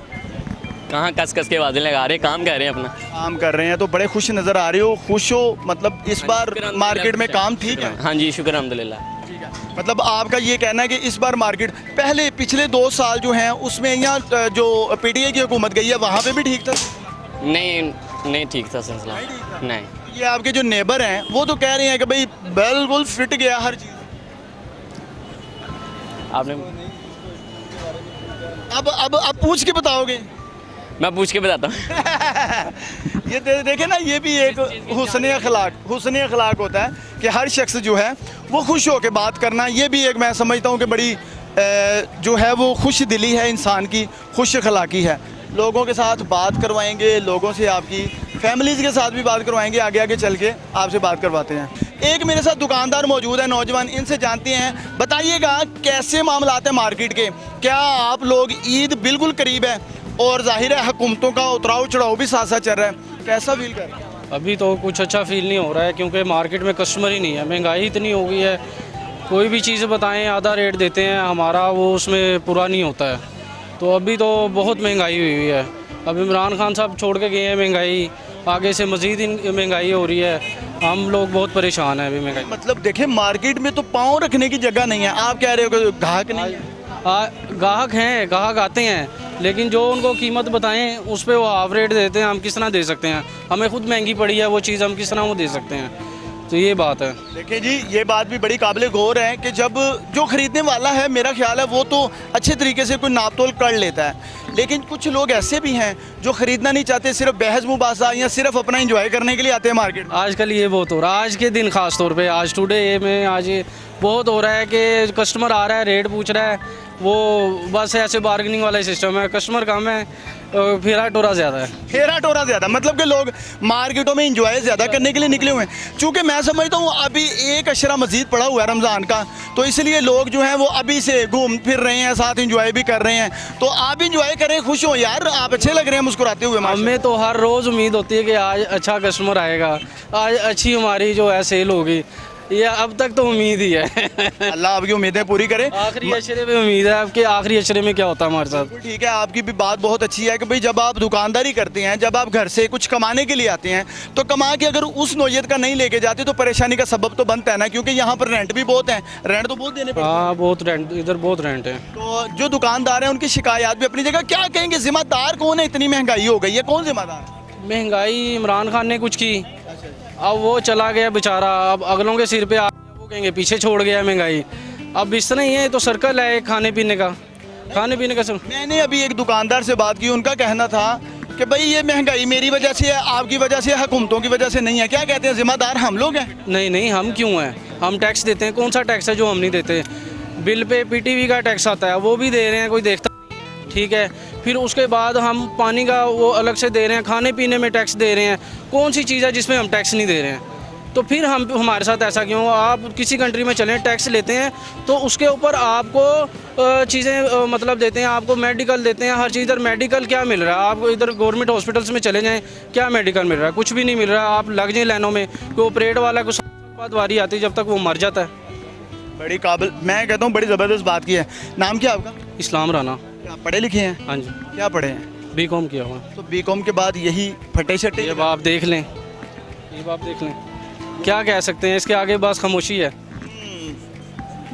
कहाँ कस के आवाज़ें लगा रहे हैं, काम कर रहे हैं, अपना काम कर रहे हैं, तो बड़े खुश नज़र आ रहे हो। खुश हो मतलब इस बार मार्केट में काम ठीक है? हाँ जी शुक्र अल्हम्दुलिल्लाह। मतलब आपका ये कहना है कि इस बार मार्केट पिछले 2 साल जो हैं उसमें यहाँ जो PTI की हुकूमत गई है वहाँ पे भी ठीक था? नहीं ठीक था सिलसिला, नहीं। ये आपके जो नेबर हैं वो तो कह रहे हैं कि भाई बिल्कुल फिट गया हर चीज़। आपने अब पूछ के बताओगे? मैं पूछ के बताता हूँ। ये देखे ना, ये भी एक हुस्न अखलाक होता है कि हर शख्स जो है वो खुश हो के बात करना, ये भी एक मैं समझता हूँ कि बड़ी जो है वो खुश दिली है, इंसान की खुश अखलाकी है। लोगों के साथ बात करवाएंगे, लोगों से आपकी फैमिलीज़ के साथ भी बात करवाएंगे, आगे चल के आपसे बात करवाते हैं। एक मेरे साथ दुकानदार मौजूद है, नौजवान, इनसे जानते हैं। बताइएगा कैसे मामलात हैं मार्केट के? क्या आप लोग, ईद बिल्कुल करीब है और जाहिर है हुकूमतों का उतराव चढ़ाव भी साथ साथ चल रहा है, कैसा फील कर रहे हैं? अभी तो कुछ अच्छा फील नहीं हो रहा है क्योंकि मार्केट में कस्टमर ही नहीं है, महंगाई इतनी हो गई है, कोई भी चीज़ बताएं आधा रेट देते हैं, हमारा वो उसमें पूरा नहीं होता है। तो अभी तो बहुत महंगाई हुई है। अब इमरान खान साहब छोड़ के गए हैं महंगाई, आगे से मज़ीद महंगाई हो रही है, हम लोग बहुत परेशान हैं अभी महंगाई। मतलब देखें मार्केट में तो पाँव रखने की जगह नहीं है, आप कह रहे हो कि ग्राहक नहीं है? ग्राहक हैं, ग्राहक आते हैं, लेकिन जो उनको कीमत बताएं उस पर वो हाफ रेट देते हैं, हम किस तरह दे सकते हैं? हमें खुद महंगी पड़ी है वो चीज़, हम किस तरह वो दे सकते हैं? तो ये बात है। देखिए जी, ये बात भी बड़ी काबिल गौर है कि जब जो खरीदने वाला है, मेरा ख्याल है वो तो अच्छे तरीके से कोई नाप तोल कर लेता है, लेकिन कुछ लोग ऐसे भी हैं जो खरीदना नहीं चाहते, सिर्फ बहस मुबासा या सिर्फ अपना एंजॉय करने के लिए आते हैं मार्केट में। आजकल ये बहुत हो रहा है, आज के दिन खास तौर पे, आज टुडे में आज ये बहुत हो रहा है कि कस्टमर आ रहा है, रेट पूछ रहा है, वो बस ऐसे बार्गेनिंग वाला सिस्टम है, कस्टमर कम है, फेरा टोरा ज़्यादा है। फेरा टोरा ज़्यादा, मतलब कि लोग मार्केटों में इंजॉय ज़्यादा करने के लिए निकले हुए हैं। चूँकि मैं समझता हूँ अभी एक अशरा मजीद पड़ा हुआ है रमज़ान का, तो इसलिए लोग जो हैं वो अभी से घूम फिर रहे हैं, साथ इंजॉय भी कर रहे हैं। तो आप इंजॉय करें, खुश हो यार, आप अच्छे लग रहे हैं मुस्कुराते हुए। हमें तो हर रोज़ उम्मीद होती है कि आज अच्छा कस्टमर आएगा, आज अच्छी हमारी जो है सेल होगी, ये अब तक तो उम्मीद ही है। अल्लाह आपकी उम्मीदें पूरी करे। आखिरी अशरे में उम्मीद है आपके, आखिरी अशरे में क्या होता है हमारे साथ। ठीक है, आपकी भी बात बहुत अच्छी है कि भाई जब आप दुकानदारी करते हैं, जब आप घर से कुछ कमाने के लिए आते हैं, तो कमा के अगर उस नौयत का नहीं लेके जाते तो परेशानी का सबब तो बनता है ना, क्योंकि यहाँ पर रेंट भी बहुत है, रेंट तो बहुत देने पड़ते हैं। हाँ, बहुत रेंट, इधर बहुत रेंट है। तो जो दुकानदार हैं उनकी शिकायत भी अपनी जगह, क्या कहेंगे, जिम्मेदार कौन है? इतनी महंगाई हो गई है, कौन जिम्मेदार है? महंगाई इमरान खान ने कुछ की, अब वो चला गया बेचारा, अब अगलों के सिर पे आ वो कहेंगे पीछे छोड़ गया महंगाई। अब इस तरह ही है, तो सर्कल है खाने पीने का सब। मैंने अभी एक दुकानदार से बात की, उनका कहना था कि भाई ये महंगाई मेरी वजह से है, आपकी वजह से, हुकूमतों की वजह से नहीं है। क्या कहते हैं, जिम्मेदार हम लोग हैं? नहीं, हम क्यों हैं? हम टैक्स देते हैं, कौन सा टैक्स है जो हम नहीं देते? बिल पे पीटीवी का टैक्स आता है, वो भी दे रहे हैं, कोई देखता नहीं है, ठीक है। फिर उसके बाद हम पानी का वो अलग से दे रहे हैं, खाने पीने में टैक्स दे रहे हैं, कौन सी चीज़ है जिसमें हम टैक्स नहीं दे रहे हैं? तो फिर हमारे साथ ऐसा क्यों? आप किसी कंट्री में चलें, टैक्स लेते हैं तो उसके ऊपर आपको चीज़ें मतलब देते हैं, आपको मेडिकल देते हैं, हर चीज़। इधर मेडिकल क्या मिल रहा है? आप इधर गवर्नमेंट हॉस्पिटल्स में चले जाएं, क्या मेडिकल मिल रहा है? कुछ भी नहीं मिल रहा है। आप लग जाएं लाइनों में, कोई ऑपरेट वाला कुछ बाद वारी आती है, जब तक वो मर जाता है। बड़ी काबिल, मैं कहता हूँ बड़ी ज़बरदस्त बात की है। नाम क्या आपका? इस्लाम राना। क्या पढ़े लिखे हैं? हाँ जी। क्या पढ़े हैं? बीकॉम किया हुआ। तो बीकॉम के बाद यही फटे शटे? ये आप देख लें, क्या कह सकते हैं, इसके आगे बस खामोशी है।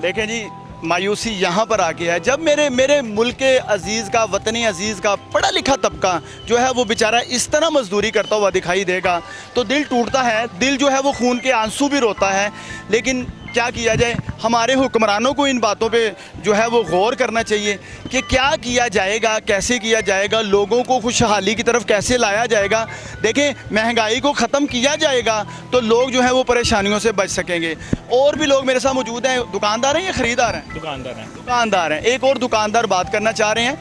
देखें जी, मायूसी यहाँ पर आके है जब मेरे मुल्क के अजीज़ का, वतनी अजीज़ का पढ़ा लिखा तबका जो है वो बेचारा इस तरह मजदूरी करता हुआ दिखाई देगा तो दिल टूटता है, दिल जो है वो खून के आंसू भी रोता है। लेकिन क्या किया जाए, हमारे हुक्मरानों को इन बातों पे जो है वो गौर करना चाहिए कि क्या किया जाएगा, कैसे किया जाएगा, लोगों को खुशहाली की तरफ कैसे लाया जाएगा। देखें, महंगाई को ख़त्म किया जाएगा तो लोग जो है वो परेशानियों से बच सकेंगे। और भी लोग मेरे साथ मौजूद हैं, दुकानदार हैं या ख़रीदार हैं? दुकानदार हैं। एक और दुकानदार बात करना चाह रहे हैं,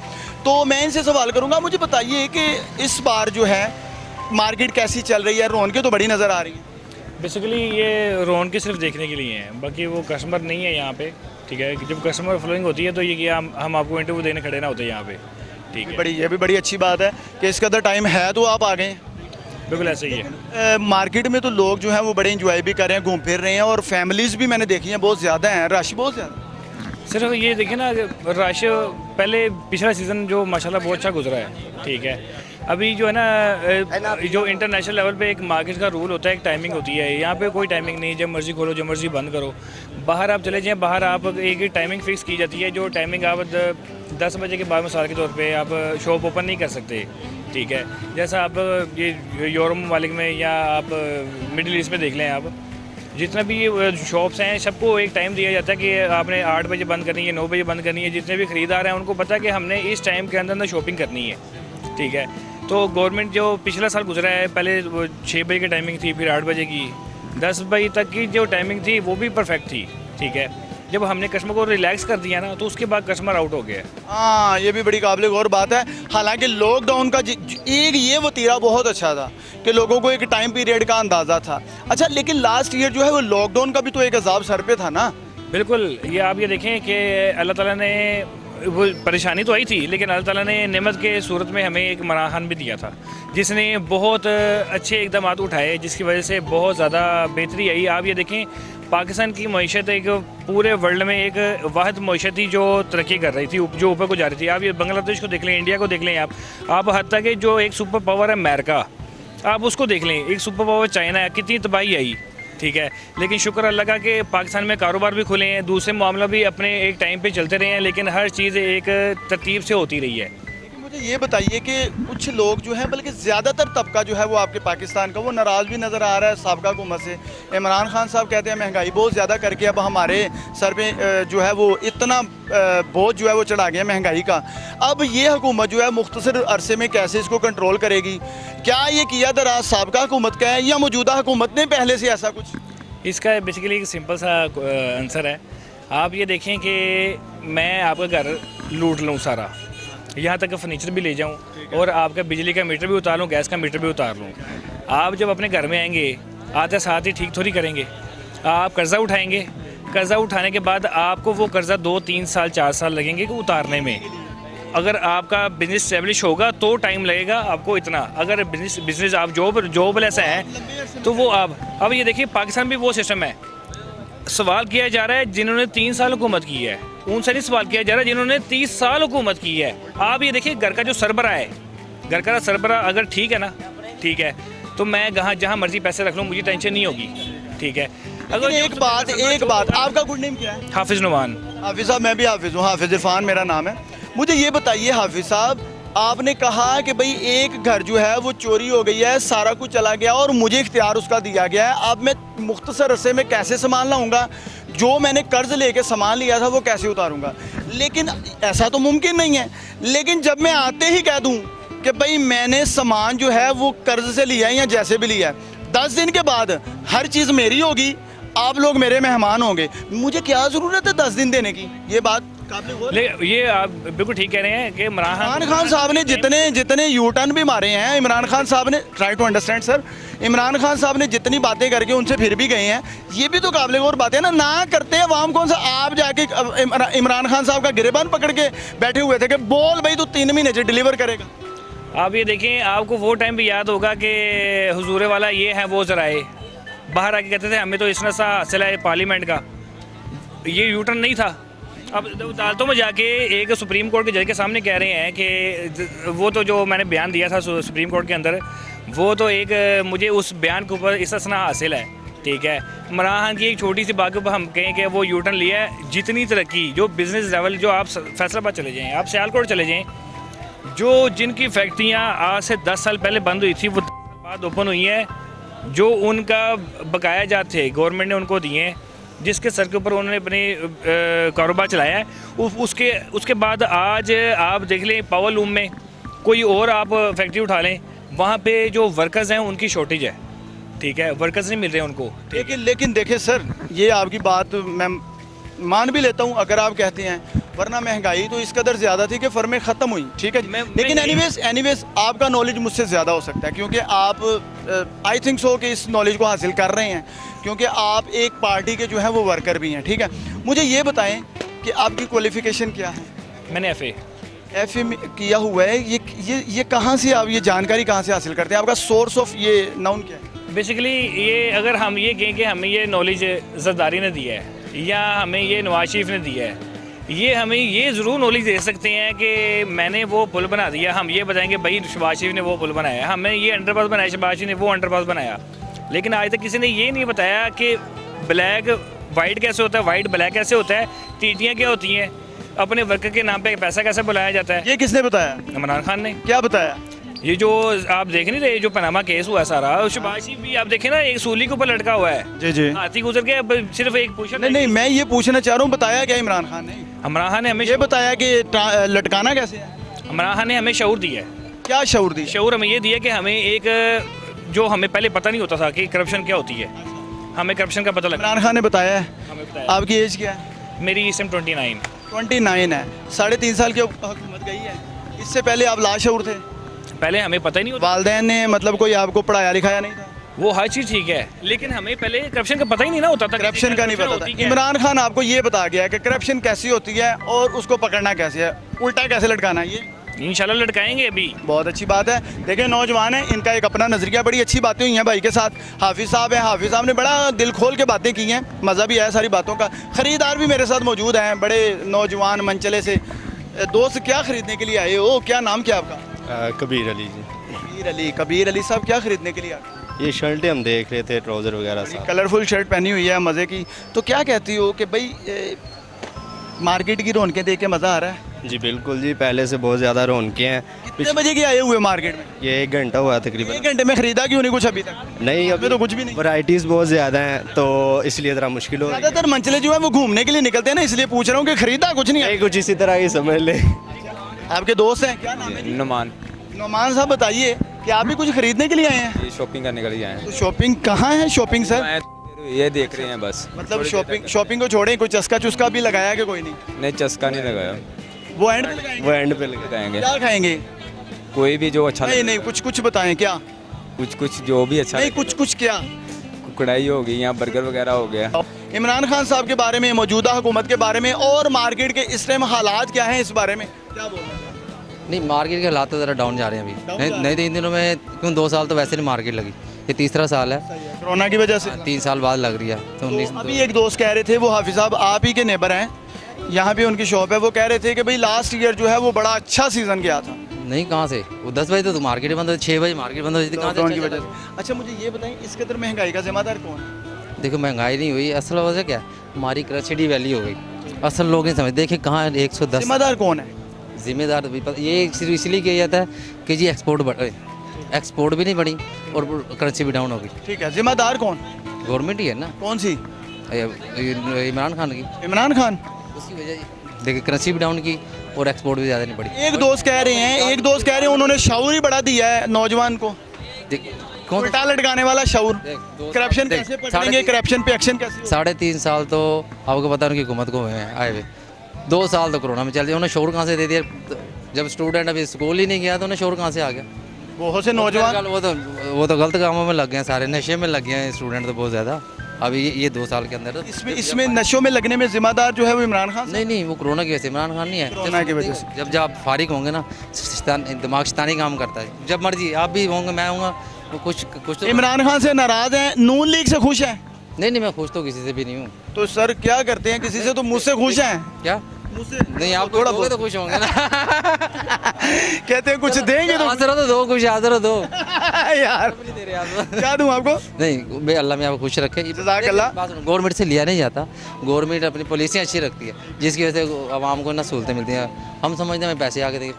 तो मैं इनसे सवाल करूँगा, मुझे बताइए कि इस बार जो है मार्केट कैसी चल रही है? रौनकें तो बड़ी नज़र आ रही हैं। बेसिकली ये रौनकें सिर्फ देखने के लिए हैं, बाकी वो कस्टमर नहीं है यहाँ पे, ठीक है। जब कस्टमर फ्लोइंग होती है तो ये कि हम आपको इंटरव्यू देने खड़े ना होते यहाँ पे, ठीक है। ये भी बड़ी अच्छी बात है कि इस कदर टाइम है तो आप आ गए। बिल्कुल ऐसे ही है। मार्केट में तो लोग जो हैं वो बड़े इंजॉय भी कर रहे हैं, घूम फिर रहे हैं, और फैमिलीज़ भी मैंने देखी हैं बहुत ज़्यादा हैं, रश बहुत ज़्यादा। सिर्फ ये देखिए ना, रश पहले पिछला सीज़न जो माशाल्लाह बहुत अच्छा गुजरा है, ठीक है। अभी जो है ना, जो इंटरनेशनल लेवल पे एक मार्केट का रूल होता है, एक टाइमिंग होती है, यहाँ पे कोई टाइमिंग नहीं, जब मर्ज़ी खोलो जब मर्ज़ी बंद करो। बाहर आप चले जाएँ, बाहर आप एक टाइमिंग फ़िक्स की जाती है, जो टाइमिंग आप 10 बजे के बाद मिसाल के तौर पे आप शॉप ओपन नहीं कर सकते, ठीक है। जैसा आप ये यूरोप ममालिक में या आप मिडिल ईस्ट में देख लें, आप जितने भी ये शॉप्स हैं सबको एक टाइम दिया जाता है कि आपने 8 बजे बंद करनी है, 9 बजे बंद करनी है। जितने भी ख़रीदार हैं उनको पता है कि हमने इस टाइम के अंदर शॉपिंग करनी है, ठीक है। तो गवर्नमेंट जो पिछला साल गुजरा है, पहले वो 6 बजे की टाइमिंग थी, फिर 8 बजे की, 10 बजे तक की जो टाइमिंग थी वो भी परफेक्ट थी, ठीक है। जब हमने कस्टमर को रिलैक्स कर दिया ना तो उसके बाद कस्टमर आउट हो गया। हाँ, ये भी बड़ी काबिल गौर बात है। हालांकि लॉकडाउन का एक ये वतीरा बहुत अच्छा था कि लोगों को एक टाइम पीरियड का अंदाज़ा था। अच्छा, लेकिन लास्ट ईयर जो है वो लॉकडाउन का भी तो एक अजाब सर पे था ना। बिल्कुल, ये आप ये देखें कि अल्लाह ताला ने, वो परेशानी तो आई थी लेकिन अल्लाह ताला ने नेमत के सूरत में हमें एक मराहन भी दिया था, जिसने बहुत अच्छे इकदाम उठाए, जिसकी वजह से बहुत ज़्यादा बेहतरी आई। आप ये देखें, पाकिस्तान की मईशत एक पूरे वर्ल्ड में एक वाहिद मईशत थी जो तरक्की कर रही थी, जो ऊपर को जा रही थी। आप ये बांग्लादेश को देख लें, इंडिया को देख लें, आप हत्ता कि जो एक सुपर पावर है अमेरिका, आप उसको देख लें, एक सुपर पावर चाइना है, कितनी तबाही आई, ठीक है। लेकिन शुक्र अल्लाह का कि पाकिस्तान में कारोबार भी खुले हैं, दूसरे मामला भी अपने एक टाइम पे चलते रहे हैं, लेकिन हर चीज़ एक तरतीब से होती रही है। मुझे ये बताइए कि कुछ लोग जो हैं, बल्कि ज़्यादातर तबका जो है वो आपके पाकिस्तान का, वो नाराज़ भी नज़र आ रहा है साबिक़ा हुकूमत से। इमरान खान साहब कहते हैं महंगाई बहुत ज़्यादा करके अब हमारे सर पे जो है वो इतना बोझ जो है वो चढ़ा गया महंगाई का। अब ये हुकूमत जो है मुख्तसर अरसे में कैसे इसको कंट्रोल करेगी? क्या ये किया दराज साबिक़ा हुकूमत का है या मौजूदा हुकूमत ने पहले से ऐसा कुछ? इसका बेसिकली एक सिंपल सा आंसर है। आप ये देखें कि मैं आपका घर लूट लूँ सारा, यहाँ तक फर्नीचर भी ले जाऊँ और आपका बिजली का मीटर भी उतार लूँ, गैस का मीटर भी उतार लूँ। आप जब अपने घर में आएंगे आते साथ ही ठीक थोड़ी करेंगे। आप कर्ज़ा उठाएंगे, कर्ज़ा उठाने के बाद आपको वो कर्ज़ा 2-3 साल 4 साल लगेंगे कि उतारने में। अगर आपका बिज़नेस स्टैब्लिश होगा तो टाइम लगेगा आपको इतना। अगर बिज़नेस आप जॉबलेस हैं तो वो आप अब ये देखिए पाकिस्तान भी वो सिस्टम है। सवाल किया जा रहा है जिन्होंने 3 साल हुकूमत की है, उनसे नहीं सवाल किया जा रहा है जिन्होंने 30 साल हुकूमत की है। आप ये देखिए घर का जो सरबरा है, घर का सरबरा अगर ठीक है ना, ठीक है, तो मैं जहाँ मर्जी पैसे रख लूँ, मुझे टेंशन नहीं होगी, ठीक है। अगर एक बात आपका गुड नेम क्या है? हाफिज़ नुमान। हाफिज़ साहब, मैं भी हाफिज़ हूँ, हाफिज़ इरफान मेरा नाम है। मुझे ये बताइए हाफिज़ साहब, आपने कहा कि भाई एक घर जो है वो चोरी हो गई है, सारा कुछ चला गया और मुझे इख्तियार उसका दिया गया है। अब मैं मुख्तसर अरसे में कैसे सामान लाऊंगा? जो मैंने कर्ज लेके सामान लिया था वो कैसे उतारूंगा? लेकिन ऐसा तो मुमकिन नहीं है। लेकिन जब मैं आते ही कह दूं कि भाई मैंने सामान जो है वो कर्ज से लिया है या जैसे भी लिया है, 10 दिन के बाद हर चीज़ मेरी होगी, आप लोग मेरे मेहमान होंगे, मुझे क्या ज़रूरत है 10 दिन देने की? ये बात ये आप बिल्कुल ठीक कह रहे हैं कि इमरान खान साहब ने जितने यू टर्न भी मारे हैं, इमरान खान साहब ने, try to understand sir, Imran Khan साहब ने जितनी बातें करके उनसे फिर भी गए हैं, ये भी तो काबिल गौर बातें हैं ना करते हैं अवाम कौन सा। आप जाके इमरान खान साहब का गिरेबान पकड़ के बैठे हुए थे कि बोल भाई तू 3 महीने से डिलीवर करेगा। आप ये देखें, आपको वो टाइम भी याद होगा कि हुजूर वाला ये है वो ज़राए बाहर आके कहते थे हमें तो इतना सा हासिल है पार्लियामेंट का, ये यू टर्न नहीं था। अब अदालतों में जाके एक सुप्रीम कोर्ट के जज के सामने कह रहे हैं कि वो तो जो मैंने बयान दिया था सुप्रीम कोर्ट के अंदर, वो तो एक मुझे उस बयान के ऊपर इस्तना हासिल है, ठीक है। इमरान खान की एक छोटी सी बात के ऊपर हम कहें कि वो यू टर्न लिया है। जितनी तरक्की जो बिज़नेस लेवल, जो आप फैसलाबाद चले जाएँ, आप सियालकोट चले जाएँ, जो जिनकी फैक्ट्रियाँ आज से 10 साल पहले बंद हुई थी वो 10 साल बाद ओपन हुई हैं। जो उनका बकाया जात थे गवर्नमेंट ने उनको दिए हैं, जिसके सर के ऊपर उन्होंने अपने कारोबार चलाया है। उसके बाद आज आप देख लें पावर लूम में कोई और आप फैक्ट्री उठा लें, वहाँ पे जो वर्कर्स हैं उनकी शॉर्टेज है, ठीक है, वर्कर्स नहीं मिल रहे हैं उनको। लेकिन देखिए सर, ये आपकी बात मैं मान भी लेता हूँ अगर आप कहते हैं, वरना महंगाई तो इस कदर ज़्यादा थी कि फर्में ख़त्म हुई, ठीक है। लेकिन एनीवेज आपका नॉलेज मुझसे ज़्यादा हो सकता है, क्योंकि आप आई थिंक सो कि इस नॉलेज को हासिल कर रहे हैं, क्योंकि आप एक पार्टी के जो है वो वर्कर भी हैं, ठीक है। मुझे ये बताएं कि आपकी क्वालिफ़िकेशन क्या है? मैंने FA किया हुआ है। ये कहाँ से आप ये जानकारी कहाँ से हासिल करते हैं? आपका सोर्स ऑफ ये नाउन क्या है? बेसिकली ये अगर हम ये कहें कि हमें ये नॉलेज जरदारी ने दी है या हमें ये नवाज शरीफ ने दिया है, ये हमें ये ज़रूर नॉलेज दे सकते हैं कि मैंने वो पुल बना दिया। हम ये बताएंगे भाई शहबाज शरीफ ने वो पुल बनाया, हमें ये अंडरपास बनाया, शहबाज शरीफ ने वो अंडरपास बनाया। लेकिन आज तक किसी ने ये नहीं बताया कि ब्लैक वाइट कैसे होता है, वाइट ब्लैक कैसे होता है, टीटियाँ क्या होती हैं, अपने वर्कर के नाम पे पैसा कैसे बुलाया जाता है। ये किसने बताया? इमरान खान ने। क्या बताया? ये जो आप देख नहीं रहे, जो पनामा केस हुआ सारा, शहबाज शरीफ भी आप देखें ना, एक सूली के ऊपर लटका हुआ है, जी हाथी गुजर के, अब सिर्फ एक पूछा नहीं, मैं ये पूछना चाह रहा हूँ, बताया क्या इमरान खान ने? इमरान खान ने हमें ये बताया कि लटकाना कैसे है। इमरान खान ने हमें शऊर दिया है। क्या शऊर दिया? शऊर हमें ये दिया कि हमें एक जो हमें पहले पता नहीं होता था कि करप्शन क्या होती है, हमें करप्शन का पता लगा। इमरान खान ने बताया है। हमें बताया। आपकी एज क्या है? मेरी इस टाइम 29 है। 3.5 साल की हुकूमत गई है, इससे पहले आप लाशऊर थे? पहले हमें पता ही नहीं होता। वालिदैन ने मतलब कोई आपको पढ़ाया लिखाया नहीं था? वो हर चीज़ ठीक है, लेकिन हमें पहले करप्शन का पता ही नहीं ना होता था। करप्शन का नहीं पता था। इमरान खान आपको ये बता गया कि करप्शन कैसी होती है और उसको पकड़ना कैसे है, उल्टा कैसे लटकाना है। ये इंशाल्लाह लटकाएंगे अभी। बहुत अच्छी बात है। देखिए नौजवान है, इनका एक अपना नज़रिया, बड़ी अच्छी बातें हुई हैं भाई के साथ। हाफिज़ साहब हैं, हाफिज़ साहब ने बड़ा दिल खोल के बातें की हैं, मज़ा भी आया सारी बातों का। ख़रीदार भी मेरे साथ मौजूद हैं, बड़े नौजवान मंचले से। दोस्त क्या ख़रीदने के लिए आए हो? क्या नाम क्या आपका? कबीर अली जी। कबीर अली साहब क्या ख़रीदने के लिए आए? ये शर्टें हम देख रहे थे, ट्राउज़र वगैरह सब। कलरफुल शर्ट पहनी हुई है, मज़े की। तो क्या कहती हो कि भाई मार्केट की रौनकें देख के मज़ा आ रहा है? जी बिल्कुल जी, पहले से बहुत ज़्यादा रौनकें हैं। कितने बजे के आए हुए मार्केट में? ये 1 घंटा हुआ तकरीबन। 1 घंटे में खरीदा क्यों नहीं कुछ अभी तक? नहीं, अभी तो कुछ भी नहीं। वैरायटीज़ बहुत ज़्यादा हैं तो इसलिए ज़रा मुश्किल हो रही है। ज़्यादातर मंचले जो है वो घूमने के लिए निकलते हैं ना, इसलिए पूछ रहा हूँ कि खरीदा कुछ नहीं है। नहीं, कुछ इसी तरह ही समझ ले। आपके दोस्त हैं, क्या नाम है? नुमान नोमान साहब बताइए कि आप भी कुछ खरीदने के लिए आए हैं? शॉपिंग करने के लिए आए तो शॉपिंग कहाँ है शॉपिंग सर? हैं, ये देख रहे हैं बस। मतलब शॉपिंग को छोड़ें, कोई चस्का चुस्का भी लगाया कि कोई नहीं? नहीं, चस्का नहीं लगाया, वो एंड पे लगाएंगे? वो एंड पे लगाएंगे। क्या खाएंगे? कोई भी जो अच्छा नहीं नहीं, कुछ बताएं क्या? कुछ जो भी अच्छा नहीं, कुछ क्या? कढ़ाई हो गई या बर्गर वगैरह हो गया। इमरान खान साहब के बारे में, मौजूदा हुकूमत के बारे में और मार्केट के इस टाइम हालात क्या हैं, इस बारे में क्या बोल रहे हैं? नहीं, मार्केट के हालात तो ज़रा डाउन जा रहे हैं अभी। नहीं तो इन दिनों में क्यों 2 साल तो वैसे नहीं मार्केट लगी, ये तीसरा साल है कोरोना की वजह से। 3 साल बाद लग रही है तो 19। अभी एक दोस्त कह रहे थे, वो हाफिज साहब आप ही के नेबर हैं, यहाँ पे उनकी शॉप है, वो कह रहे थे कि भाई लास्ट ईयर जो है वो बड़ा अच्छा सीजन गया था। नहीं, कहाँ से? वो 10 बजे तो मार्केट बंद होती, 6 बजे मार्केट बंद होती थी, कहाँ से? लॉकडाउन की वजह से। अच्छा मुझे ये बताएं, इस कदर महंगाई का जिम्मेदार कौन है? देखो, महंगाई नहीं हुई, असल वजह क्या है, हमारी क्रचिडी वैली हो गई। असल लोग नहीं समझ, देखिए कहाँ 110। जिम्मेदार कौन है? जिम्मेदार भी ये सिर्फ इसलिए किया जाता है कि जी एक्सपोर्ट भी नहीं बढ़ी और करेंसी भी डाउन हो गई। ठीक है, जिम्मेदार कौन? गवर्नमेंट ही है ना। कौन सी? इमरान खान की। इमरान खान उसकी वजह देखिए, करेंसी भी डाउन की और एक्सपोर्ट भी ज़्यादा नहीं बढ़ी। एक दोस्त कह रहे हैं उन्होंने शऊर ही बढ़ा दिया है नौजवान को, उल्टा लटकाने वाला शऊर। करप्शन कैसे पकड़ेंगे, करप्शन पे एक्शन कैसे? 3.5 साल तो आपको पता उनकी हुकूमत को हुए हैं आए हुए, 2 साल तो कोरोना में चल दिया, उन्हें शोर कहाँ से दे दिया? जब स्टूडेंट अभी स्कूल ही नहीं गया तो उन्हें शोर कहाँ से आ गया? बहुत से नौजवान वो तो गलत कामों में लग गए हैं, सारे नशे में लग गए हैं स्टूडेंट तो बहुत ज़्यादा अभी ये 2 साल के अंदर। इसमें नशों में लगने में जिम्मेदार जो है वो इमरान खान? नहीं, वो कोरोना की वजह से, इमरान खान नहीं है। कोरोना की वजह से जब आप फारिग होंगे ना, दिमाग शैतानी काम करता है, जब मर्जी आप भी होंगे, मैं होऊंगा, कुछ तो। इमरान खान से नाराज हैं, नून लीग से खुश हैं? नहीं, मैं खुश तो किसी से भी नहीं हूँ। तो सर क्या करते हैं, किसी से तो मुझसे खुश हैं क्या? नहीं, आप थोड़ा बहुत तो खुश होंगे ना। कहते हैं कुछ देंगे तो हाजिर तो दो, कुछ हाजिर दो। यार क्या दूं आपको? नहीं भाई, अल्लाह में आपको खुश रखे। गवर्नमेंट से लिया नहीं जाता, गवर्नमेंट अपनी पॉलिसियाँ अच्छी रखती है जिसकी वजह से आवाम को ना सहूलतें मिलती हैं। हम समझते हैं पैसे आके देंगे।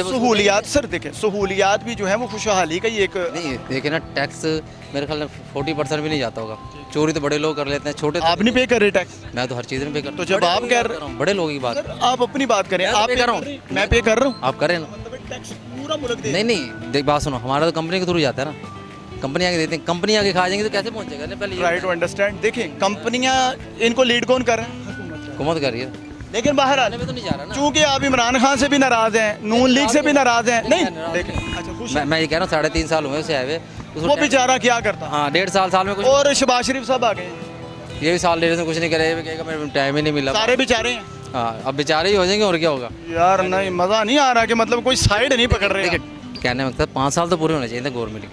सहूलियात सर देखें, सहूलियात भी जो है वो खुशहाली का ही एक नहीं। देखे ना, टैक्स मेरे ख्याल में 40% भी नहीं जाता होगा। चोरी तो बड़े लोग कर लेते हैं, छोटे आप नहीं पे कर रहे टैक्स? मैं तो हर चीज़ में पे करता हूँ। तो जब आप कह रहे हैं बड़े लोगों की बात, आप अपनी बात करें, आप पे कर रहा हूँ, मैं पे कर रहा हूँ, आप करें ना। पूरा मुल्क दे। नहीं, देख बात सुनो, हमारा तो कंपनी के थ्रू जाता है ना, कंपनी आगे देते हैं, कंपनी आगे खा जाएंगे तो कैसे पहुँचेगा? पहले ट्राई टू अंडरस्टैंड। देखिए कंपनियां, इनको लीड कौन कर रहे हैं? हुकूमत कर रही है, लेकिन बाहर आने में तो नहीं जा रहा ना, चूंकि आप इमरान खान से भी नाराज हैं, नून लीग से भी नाराज हैं। नहीं देखें, अच्छा खुश मैं ये कह रहा हूँ, 3.5 साल हुए उसे आए हुए, वो बेचारा क्या करता? हाँ, 1.5 साल में कुछ। और शहबाज शरीफ साहब आ गए, ये भी साल 1.5 से कुछ नहीं करे, मेरे टाइम ही नहीं मिला। सारे बेचारे हैं। हाँ, अब बेचारे ही हो जाएंगे और क्या होगा यार? नहीं, मज़ा नहीं आ रहा कि मतलब कोई साइड नहीं पकड़ रहे। कहने मतलब 5 साल तो पूरे होने चाहिए थे गवर्नमेंट के,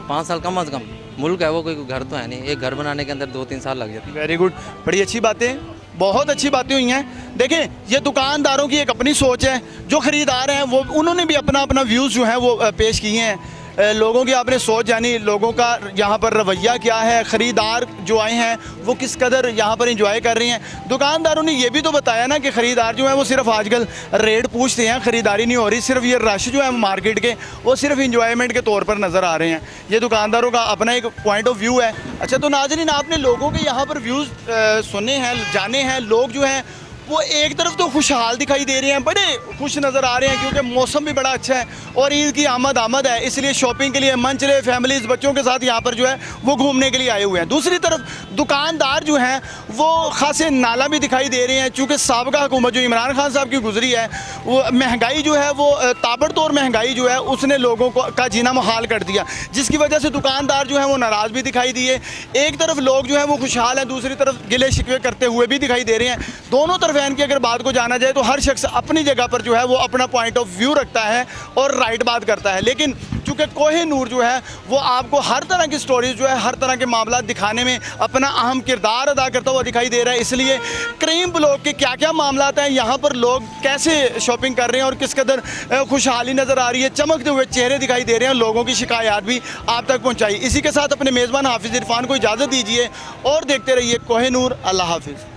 5 साल कम अज़ कम। मुल्क है वो, कोई घर तो है नहीं, एक घर बनाने के अंदर 2-3 साल लग जाते हैं। वेरी गुड, बड़ी अच्छी बातें, बहुत अच्छी बातें हुई हैं। देखें, ये दुकानदारों की एक अपनी सोच है, जो ख़रीदार हैं वो उन्होंने भी अपना व्यूज़ जो हैं वो पेश किए हैं। लोगों की आपने सोच जानी, लोगों का यहाँ पर रवैया क्या है, ख़रीदार जो आए हैं वो किस कदर यहाँ पर इंजॉय कर रहे हैं। दुकानदारों ने ये भी तो बताया ना कि ख़रीदार जो है वो सिर्फ आजकल रेट पूछते हैं, ख़रीदारी नहीं हो रही, सिर्फ ये रश जो है मार्केट के वो सिर्फ इंजॉयमेंट के तौर पर नज़र आ रहे हैं। ये दुकानदारों का अपना एक पॉइंट ऑफ व्यू है। अच्छा, तो नाज़रीन, आपने लोगों के यहाँ पर व्यूज़ सुने हैं, जाने हैं। लोग जो हैं वो एक तरफ तो खुशहाल दिखाई दे रहे हैं, बड़े खुश नज़र आ रहे हैं क्योंकि मौसम भी बड़ा अच्छा है और ईद की आमद है, इसलिए शॉपिंग के लिए मन चले फैमिलीज़ बच्चों के साथ यहाँ पर जो है वो घूमने के लिए आए हुए हैं। दूसरी तरफ दुकानदार जो हैं वो खासे नाला भी दिखाई दे रहे हैं, चूँकि साबिक़ा हुकूमत जो इमरान खान साहब की गुजरी है, वो महंगाई जो है वो ताबड़तोड़ महंगाई जो है उसने लोगों को का जीना मुहाल कर दिया, जिसकी वजह से दुकानदार जो है वो नाराज़ भी दिखाई दिए। एक तरफ लोग जो है वो खुशहाल हैं, दूसरी तरफ गिले शिकवे करते हुए भी दिखाई दे रहे हैं। दोनों तरफ फैन की अगर बात को जाना जाए तो हर शख्स अपनी जगह पर जो है वो अपना पॉइंट ऑफ व्यू रखता है और राइट बात करता है, लेकिन चूँकि कोहिनूर जो है वो आपको हर तरह की स्टोरीज जो है, हर तरह के मामला दिखाने में अपना अहम किरदार अदा करता हुआ दिखाई दे रहा है। इसलिए क्रीम ब्लॉक के क्या क्या मामला हैं, यहाँ पर लोग कैसे शॉपिंग कर रहे हैं और किस कदर खुशहाली नज़र आ रही है, चमकते हुए चेहरे दिखाई दे रहे हैं, लोगों की शिकायत भी आप तक पहुँचाई। इसी के साथ अपने मेज़बान हाफिज़ इरफान को इजाज़त दीजिए और देखते रहिए कोहिनूर। अल्लाह हाफिज़।